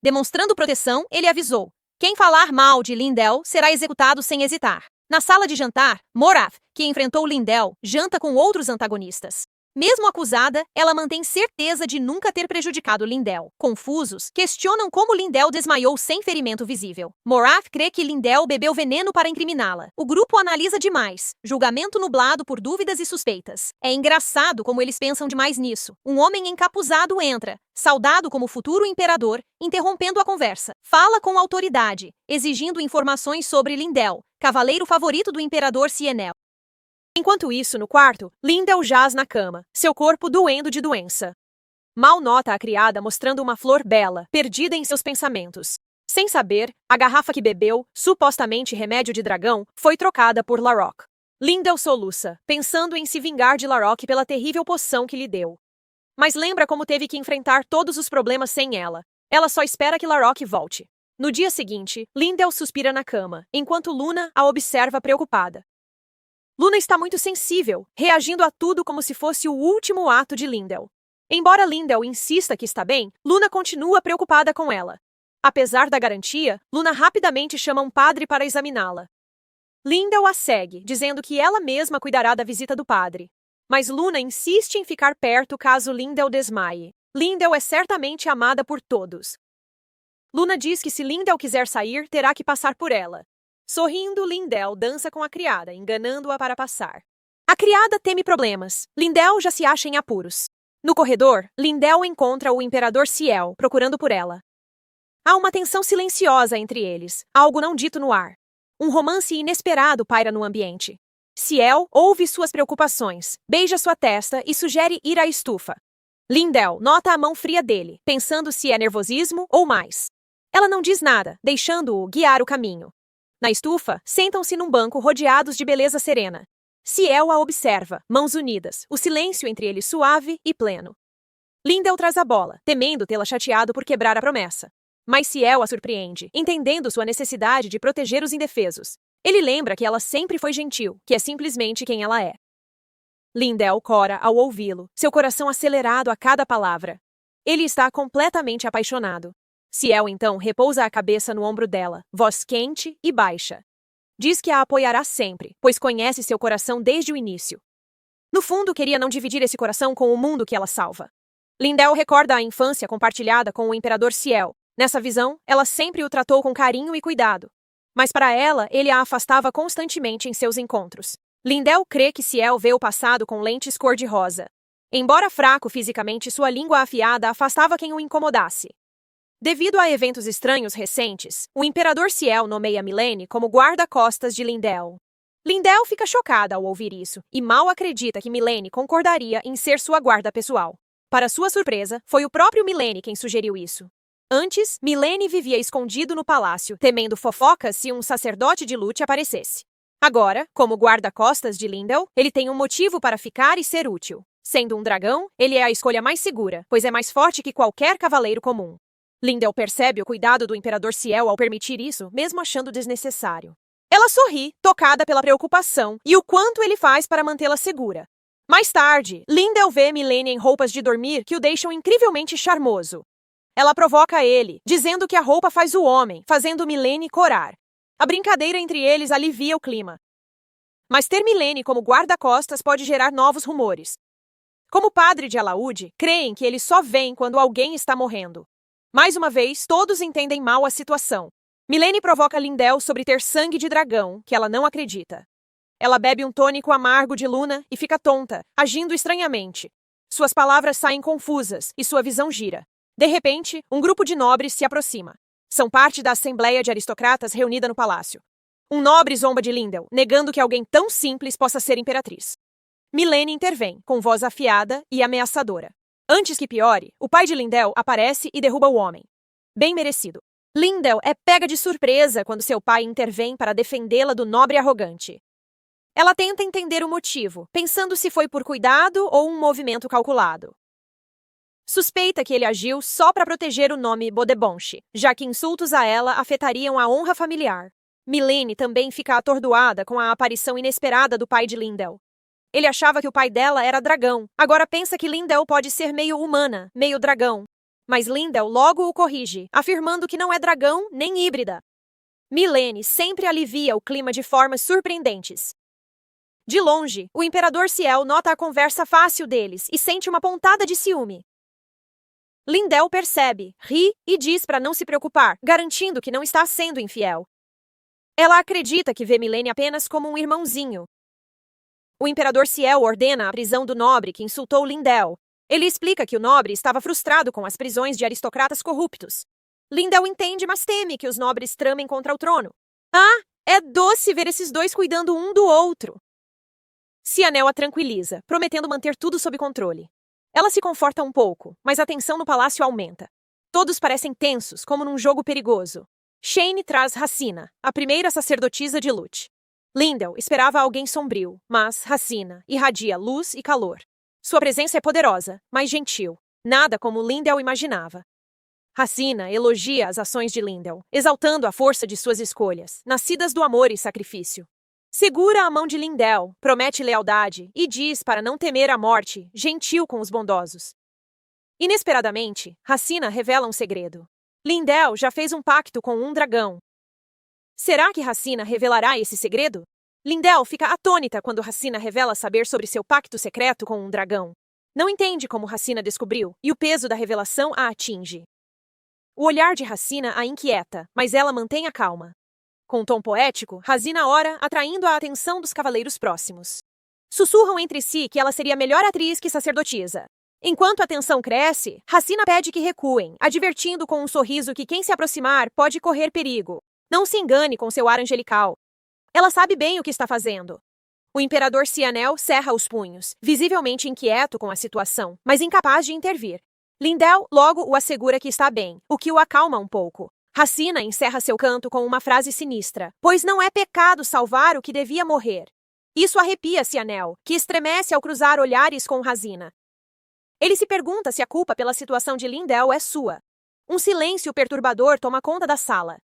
Demonstrando proteção, ele avisou: quem falar mal de Lindell será executado sem hesitar. Na sala de jantar, Morath, que enfrentou Lindell, janta com outros antagonistas. Mesmo acusada, ela mantém certeza de nunca ter prejudicado Lindell. Confusos, questionam como Lindell desmaiou sem ferimento visível. Morath crê que Lindell bebeu veneno para incriminá-la. O grupo analisa demais, julgamento nublado por dúvidas e suspeitas. É engraçado como eles pensam demais nisso. Um homem encapuzado entra, saudado como futuro imperador, interrompendo a conversa. Fala com autoridade, exigindo informações sobre Lindell, cavaleiro favorito do imperador Cienel. Enquanto isso, no quarto, Lindell jaz na cama, seu corpo doendo de doença. Mal nota a criada mostrando uma flor bela, perdida em seus pensamentos. Sem saber, a garrafa que bebeu, supostamente remédio de dragão, foi trocada por Larrock. Lindell soluça, pensando em se vingar de Larrock pela terrível poção que lhe deu. Mas lembra como teve que enfrentar todos os problemas sem ela. Ela só espera que Larrock volte. No dia seguinte, Lindell suspira na cama, enquanto Luna a observa preocupada. Luna está muito sensível, reagindo a tudo como se fosse o último ato de Lindell. Embora Lindell insista que está bem, Luna continua preocupada com ela. Apesar da garantia, Luna rapidamente chama um padre para examiná-la. Lindell a segue, dizendo que ela mesma cuidará da visita do padre. Mas Luna insiste em ficar perto caso Lindell desmaie. Lindell é certamente amada por todos. Luna diz que se Lindell quiser sair, terá que passar por ela. Sorrindo, Lindell dança com a criada, enganando-a para passar. A criada teme problemas. Lindell já se acha em apuros. No corredor, Lindell encontra o imperador Ciel, procurando por ela. Há uma tensão silenciosa entre eles, algo não dito no ar. Um romance inesperado paira no ambiente. Ciel ouve suas preocupações, beija sua testa e sugere ir à estufa. Lindell nota a mão fria dele, pensando se é nervosismo ou mais. Ela não diz nada, deixando-o guiar o caminho. Na estufa, sentam-se num banco rodeados de beleza serena. Ciel a observa, mãos unidas, o silêncio entre eles suave e pleno. Lindell traz a bola, temendo tê-la chateado por quebrar a promessa. Mas Ciel a surpreende, entendendo sua necessidade de proteger os indefesos. Ele lembra que ela sempre foi gentil, que é simplesmente quem ela é. Lindell cora ao ouvi-lo, seu coração acelerado a cada palavra. Ele está completamente apaixonado. Ciel então repousa a cabeça no ombro dela, voz quente e baixa. Diz que a apoiará sempre, pois conhece seu coração desde o início. No fundo, queria não dividir esse coração com o mundo que ela salva. Lindell recorda a infância compartilhada com o imperador Ciel. Nessa visão, ela sempre o tratou com carinho e cuidado. Mas para ela, ele a afastava constantemente em seus encontros. Lindell crê que Ciel vê o passado com lentes cor-de-rosa. Embora fraco fisicamente, sua língua afiada afastava quem o incomodasse. Devido a eventos estranhos recentes, o imperador Ciel nomeia Mylene como guarda-costas de Lindell. Lindell fica chocada ao ouvir isso e mal acredita que Mylene concordaria em ser sua guarda pessoal. Para sua surpresa, foi o próprio Mylene quem sugeriu isso. Antes, Mylene vivia escondido no palácio, temendo fofocas se um sacerdote de Lute aparecesse. Agora, como guarda-costas de Lindell, ele tem um motivo para ficar e ser útil. Sendo um dragão, ele é a escolha mais segura, pois é mais forte que qualquer cavaleiro comum. Lindell percebe o cuidado do imperador Ciel ao permitir isso, mesmo achando desnecessário. Ela sorri, tocada pela preocupação e o quanto ele faz para mantê-la segura. Mais tarde, Lindell vê Mylene em roupas de dormir que o deixam incrivelmente charmoso. Ela provoca ele, dizendo que a roupa faz o homem, fazendo Mylene corar. A brincadeira entre eles alivia o clima. Mas ter Mylene como guarda-costas pode gerar novos rumores. Como padre de alaúde, creem que ele só vem quando alguém está morrendo. Mais uma vez, todos entendem mal a situação. Mylene provoca Lindell sobre ter sangue de dragão, que ela não acredita. Ela bebe um tônico amargo de Luna e fica tonta, agindo estranhamente. Suas palavras saem confusas e sua visão gira. De repente, um grupo de nobres se aproxima. São parte da assembleia de aristocratas reunida no palácio. Um nobre zomba de Lindell, negando que alguém tão simples possa ser imperatriz. Mylene intervém, com voz afiada e ameaçadora. Antes que piore, o pai de Lindell aparece e derruba o homem. Bem merecido. Lindell é pega de surpresa quando seu pai intervém para defendê-la do nobre arrogante. Ela tenta entender o motivo, pensando se foi por cuidado ou um movimento calculado. Suspeita que ele agiu só para proteger o nome Bodebonche, já que insultos a ela afetariam a honra familiar. Mylene também fica atordoada com a aparição inesperada do pai de Lindell. Ele achava que o pai dela era dragão. Agora pensa que Lindell pode ser meio humana, meio dragão. Mas Lindell logo o corrige, afirmando que não é dragão nem híbrida. Mylene sempre alivia o clima de formas surpreendentes. De longe, o Imperador Ciel nota a conversa fácil deles e sente uma pontada de ciúme. Lindell percebe, ri e diz para não se preocupar, garantindo que não está sendo infiel. Ela acredita que vê Milene apenas como um irmãozinho. O Imperador Ciel ordena a prisão do nobre que insultou Lindell. Ele explica que o nobre estava frustrado com as prisões de aristocratas corruptos. Lindell entende, mas teme que os nobres tramem contra o trono. Ah, é doce ver esses dois cuidando um do outro. Cianel a tranquiliza, prometendo manter tudo sob controle. Ela se conforta um pouco, mas a tensão no palácio aumenta. Todos parecem tensos, como num jogo perigoso. Shane traz Racina, a primeira sacerdotisa de Lute. Lindell esperava alguém sombrio, mas Racina irradia luz e calor. Sua presença é poderosa, mas gentil. Nada como Lindell imaginava. Racina elogia as ações de Lindell, exaltando a força de suas escolhas, nascidas do amor e sacrifício. Segura a mão de Lindell, promete lealdade e diz para não temer a morte, gentil com os bondosos. Inesperadamente, Racina revela um segredo. Lindell já fez um pacto com um dragão. Será que Racina revelará esse segredo? Lindell fica atônita quando Racina revela saber sobre seu pacto secreto com um dragão. Não entende como Racina descobriu, e o peso da revelação a atinge. O olhar de Racina a inquieta, mas ela mantém a calma. Com um tom poético, Racina ora, atraindo a atenção dos cavaleiros próximos. Sussurram entre si que ela seria melhor atriz que sacerdotisa. Enquanto a tensão cresce, Racina pede que recuem, advertindo com um sorriso que quem se aproximar pode correr perigo. Não se engane com seu ar angelical. Ela sabe bem o que está fazendo. O Imperador Cianel cerra os punhos, visivelmente inquieto com a situação, mas incapaz de intervir. Lindell logo o assegura que está bem, o que o acalma um pouco. Racina encerra seu canto com uma frase sinistra, pois não é pecado salvar o que devia morrer. Isso arrepia Cianel, que estremece ao cruzar olhares com Racina. Ele se pergunta se a culpa pela situação de Lindell é sua. Um silêncio perturbador toma conta da sala.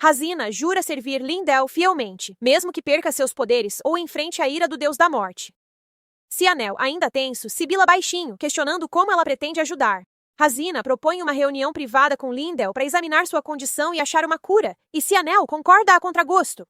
Racina jura servir Lindell fielmente, mesmo que perca seus poderes ou enfrente a ira do Deus da Morte. Cianel, ainda tenso, sibila baixinho, questionando como ela pretende ajudar. Racina propõe uma reunião privada com Lindell para examinar sua condição e achar uma cura, e Cianel concorda a contragosto.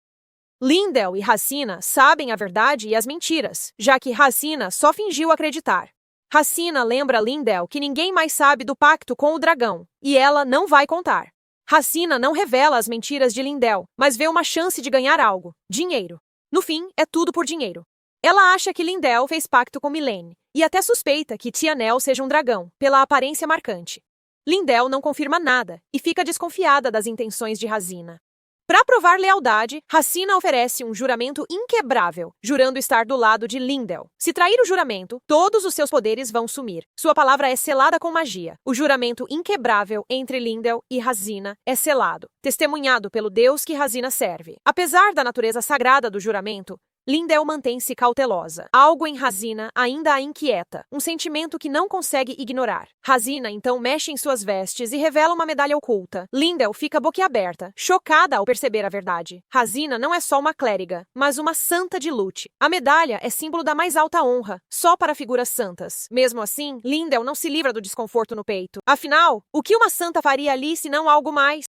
Lindell e Racina sabem a verdade e as mentiras, já que Racina só fingiu acreditar. Racina lembra Lindell que ninguém mais sabe do pacto com o dragão, e ela não vai contar. Racina não revela as mentiras de Lindell, mas vê uma chance de ganhar algo: dinheiro. No fim, é tudo por dinheiro. Ela acha que Lindell fez pacto com Milene, e até suspeita que Cianel seja um dragão, pela aparência marcante. Lindell não confirma nada, e fica desconfiada das intenções de Racina. Para provar lealdade, Racina oferece um juramento inquebrável, jurando estar do lado de Lindell. Se trair o juramento, todos os seus poderes vão sumir. Sua palavra é selada com magia. O juramento inquebrável entre Lindell e Racina é selado, testemunhado pelo Deus que Racina serve. Apesar da natureza sagrada do juramento, Lindell mantém-se cautelosa. Algo em Racina ainda a inquieta, um sentimento que não consegue ignorar. Racina então mexe em suas vestes e revela uma medalha oculta. Lindell fica boquiaberta, chocada ao perceber a verdade. Racina não é só uma clériga, mas uma santa de Lute. A medalha é símbolo da mais alta honra, só para figuras santas. Mesmo assim, Lindell não se livra do desconforto no peito. Afinal, o que uma santa faria ali se não algo mais?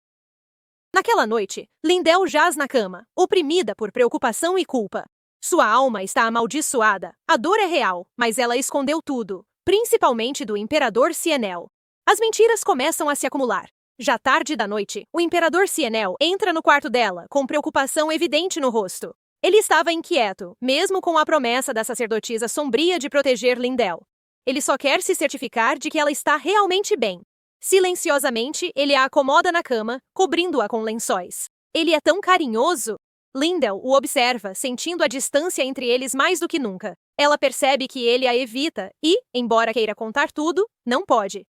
Naquela noite, Lindell jaz na cama, oprimida por preocupação e culpa. Sua alma está amaldiçoada. A dor é real, mas ela escondeu tudo, principalmente do Imperador Cianel. As mentiras começam a se acumular. Já tarde da noite, o Imperador Cianel entra no quarto dela, com preocupação evidente no rosto. Ele estava inquieto, mesmo com a promessa da sacerdotisa sombria de proteger Lindell. Ele só quer se certificar de que ela está realmente bem. Silenciosamente, ele a acomoda na cama, cobrindo-a com lençóis. Ele é tão carinhoso! Lindell o observa, sentindo a distância entre eles mais do que nunca. Ela percebe que ele a evita e, embora queira contar tudo, não pode.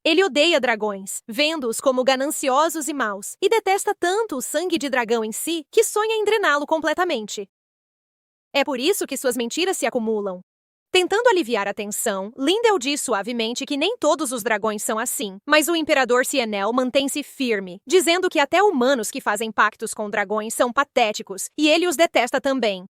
Ele odeia dragões, vendo-os como gananciosos e maus, e detesta tanto o sangue de dragão em si que sonha em drená-lo completamente. É por isso que suas mentiras se acumulam. Tentando aliviar a tensão, Lindell diz suavemente que nem todos os dragões são assim, mas o Imperador Cianel mantém-se firme, dizendo que até humanos que fazem pactos com dragões são patéticos, e ele os detesta também.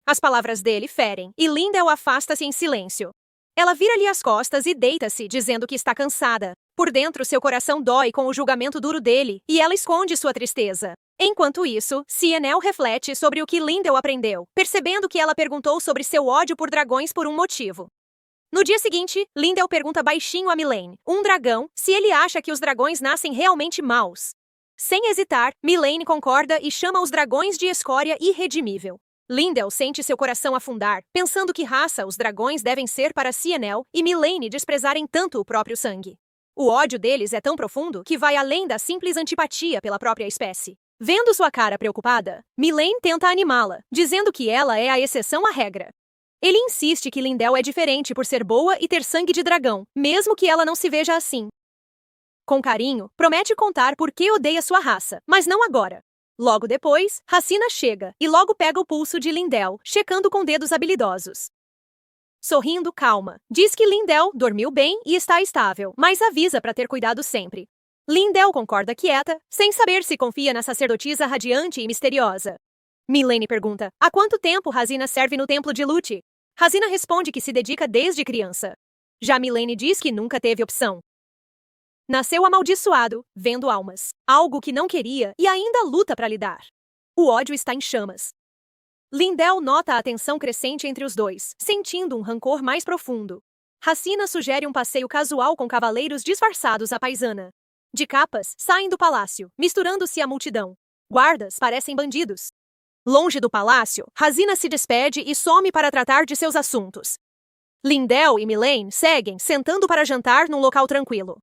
As palavras dele ferem, e Lindell afasta-se em silêncio. Ela vira-lhe as costas e deita-se, dizendo que está cansada. Por dentro, seu coração dói com o julgamento duro dele, e ela esconde sua tristeza. Enquanto isso, Cienel reflete sobre o que Lindell aprendeu, percebendo que ela perguntou sobre seu ódio por dragões por um motivo. No dia seguinte, Lindell pergunta baixinho a Mylene, um dragão, se ele acha que os dragões nascem realmente maus. Sem hesitar, Mylene concorda e chama os dragões de escória irredimível. Lindell sente seu coração afundar, pensando que raça os dragões devem ser para Cienel e Mylene desprezarem tanto o próprio sangue. O ódio deles é tão profundo que vai além da simples antipatia pela própria espécie. Vendo sua cara preocupada, Mylene tenta animá-la, dizendo que ela é a exceção à regra. Ele insiste que Lindell é diferente por ser boa e ter sangue de dragão, mesmo que ela não se veja assim. Com carinho, promete contar por que odeia sua raça, mas não agora. Logo depois, Racina chega e logo pega o pulso de Lindell, checando com dedos habilidosos. Sorrindo calma, diz que Lindell dormiu bem e está estável, mas avisa para ter cuidado sempre. Lindell concorda quieta, sem saber se confia na sacerdotisa radiante e misteriosa. Mylene pergunta, há quanto tempo Racina serve no templo de Lute? Racina responde que se dedica desde criança. Já Mylene diz que nunca teve opção. Nasceu amaldiçoado, vendo almas, algo que não queria e ainda luta para lidar. O ódio está em chamas. Lindell nota a tensão crescente entre os dois, sentindo um rancor mais profundo. Racina sugere um passeio casual com cavaleiros disfarçados à paisana. De capas, saem do palácio, misturando-se à multidão. Guardas parecem bandidos. Longe do palácio, Racina se despede e some para tratar de seus assuntos. Lindell e Mylene seguem, sentando para jantar num local tranquilo.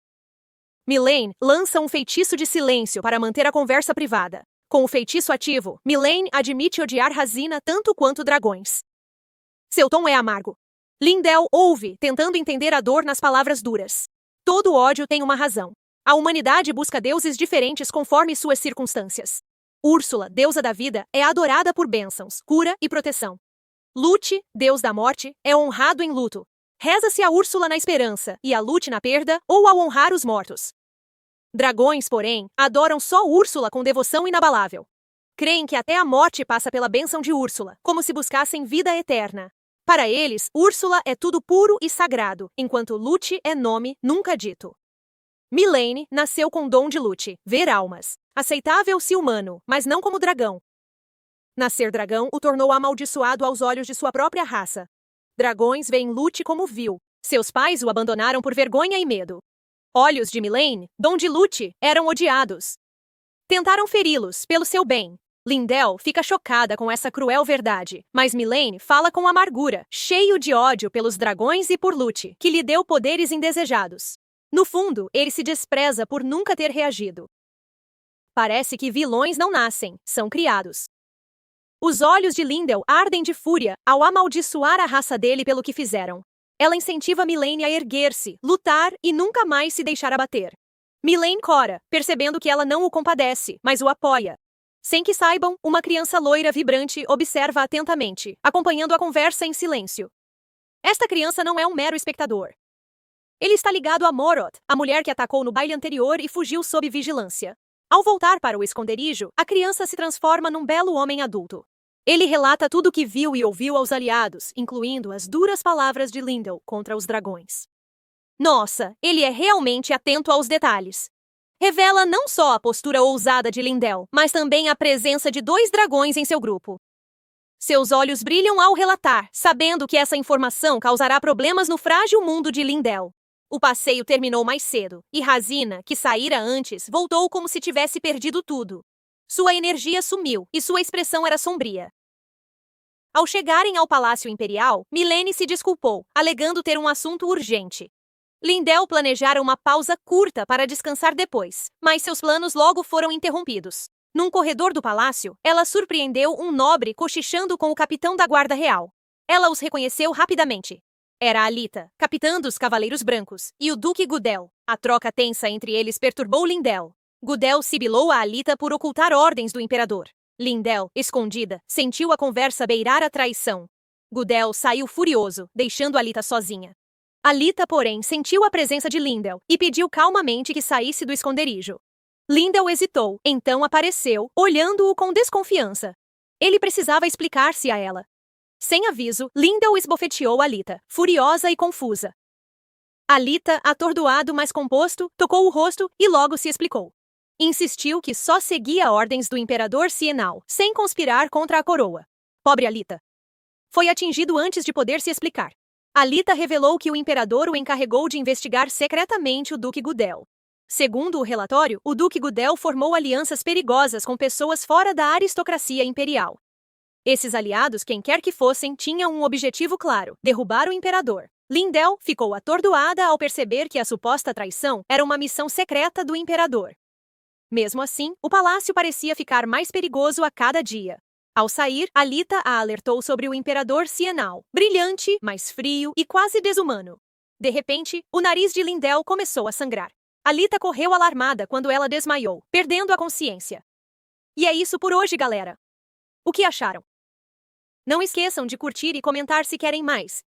Mylene lança um feitiço de silêncio para manter a conversa privada. Com o feitiço ativo, Mylene admite odiar Racina tanto quanto dragões. Seu tom é amargo. Lindell ouve, tentando entender a dor nas palavras duras. Todo ódio tem uma razão. A humanidade busca deuses diferentes conforme suas circunstâncias. Úrsula, deusa da vida, é adorada por bênçãos, cura e proteção. Lute, deus da morte, é honrado em luto. Reza-se a Úrsula na esperança e a Lute na perda ou ao honrar os mortos. Dragões, porém, adoram só Úrsula com devoção inabalável. Creem que até a morte passa pela bênção de Úrsula, como se buscassem vida eterna. Para eles, Úrsula é tudo puro e sagrado, enquanto Lute é nome nunca dito. Mylene nasceu com dom de Lute, ver almas. Aceitável-se humano, mas não como dragão. Nascer dragão o tornou amaldiçoado aos olhos de sua própria raça. Dragões veem Lute como vil. Seus pais o abandonaram por vergonha e medo. Olhos de Mylene, dom de Lute, eram odiados. Tentaram feri-los, pelo seu bem. Lindell fica chocada com essa cruel verdade, mas Mylene fala com amargura, cheio de ódio pelos dragões e por Lute, que lhe deu poderes indesejados. No fundo, ele se despreza por nunca ter reagido. Parece que vilões não nascem, são criados. Os olhos de Lindell ardem de fúria ao amaldiçoar a raça dele pelo que fizeram. Ela incentiva Mylene a erguer-se, lutar e nunca mais se deixar abater. Mylene cora, percebendo que ela não o compadece, mas o apoia. Sem que saibam, uma criança loira vibrante observa atentamente, acompanhando a conversa em silêncio. Esta criança não é um mero espectador. Ele está ligado a Moroth, a mulher que atacou no baile anterior e fugiu sob vigilância. Ao voltar para o esconderijo, a criança se transforma num belo homem adulto. Ele relata tudo o que viu e ouviu aos aliados, incluindo as duras palavras de Lindell contra os dragões. Nossa, ele é realmente atento aos detalhes. Revela não só a postura ousada de Lindell, mas também a presença de 2 dragões em seu grupo. Seus olhos brilham ao relatar, sabendo que essa informação causará problemas no frágil mundo de Lindell. O passeio terminou mais cedo, e Racina, que saíra antes, voltou como se tivesse perdido tudo. Sua energia sumiu, e sua expressão era sombria. Ao chegarem ao Palácio Imperial, Mylene se desculpou, alegando ter um assunto urgente. Lindell planejara uma pausa curta para descansar depois, mas seus planos logo foram interrompidos. Num corredor do palácio, ela surpreendeu um nobre cochichando com o capitão da Guarda Real. Ela os reconheceu rapidamente. Era Alita, capitã dos Cavaleiros Brancos, e o Duque Gudel. A troca tensa entre eles perturbou Lindell. Gudel sibilou a Alita por ocultar ordens do imperador. Lindell, escondida, sentiu a conversa beirar a traição. Gudel saiu furioso, deixando Alita sozinha. Alita, porém, sentiu a presença de Lindell e pediu calmamente que saísse do esconderijo. Lindell hesitou, então apareceu, olhando-o com desconfiança. Ele precisava explicar-se a ela. Sem aviso, Lindell esbofeteou Alita, furiosa e confusa. Alita, atordoado mas composto, tocou o rosto e logo se explicou. Insistiu que só seguia ordens do imperador Cienal, sem conspirar contra a coroa. Pobre Alita. Foi atingido antes de poder se explicar. Alita revelou que o imperador o encarregou de investigar secretamente o Duque Gudel. Segundo o relatório, o Duque Gudel formou alianças perigosas com pessoas fora da aristocracia imperial. Esses aliados, quem quer que fossem, tinham um objetivo claro: derrubar o imperador. Lindell ficou atordoada ao perceber que a suposta traição era uma missão secreta do imperador. Mesmo assim, o palácio parecia ficar mais perigoso a cada dia. Ao sair, Alita a alertou sobre o imperador Cienal, brilhante, mais frio e quase desumano. De repente, o nariz de Lindell começou a sangrar. Alita correu alarmada quando ela desmaiou, perdendo a consciência. E é isso por hoje, galera. O que acharam? Não esqueçam de curtir e comentar se querem mais.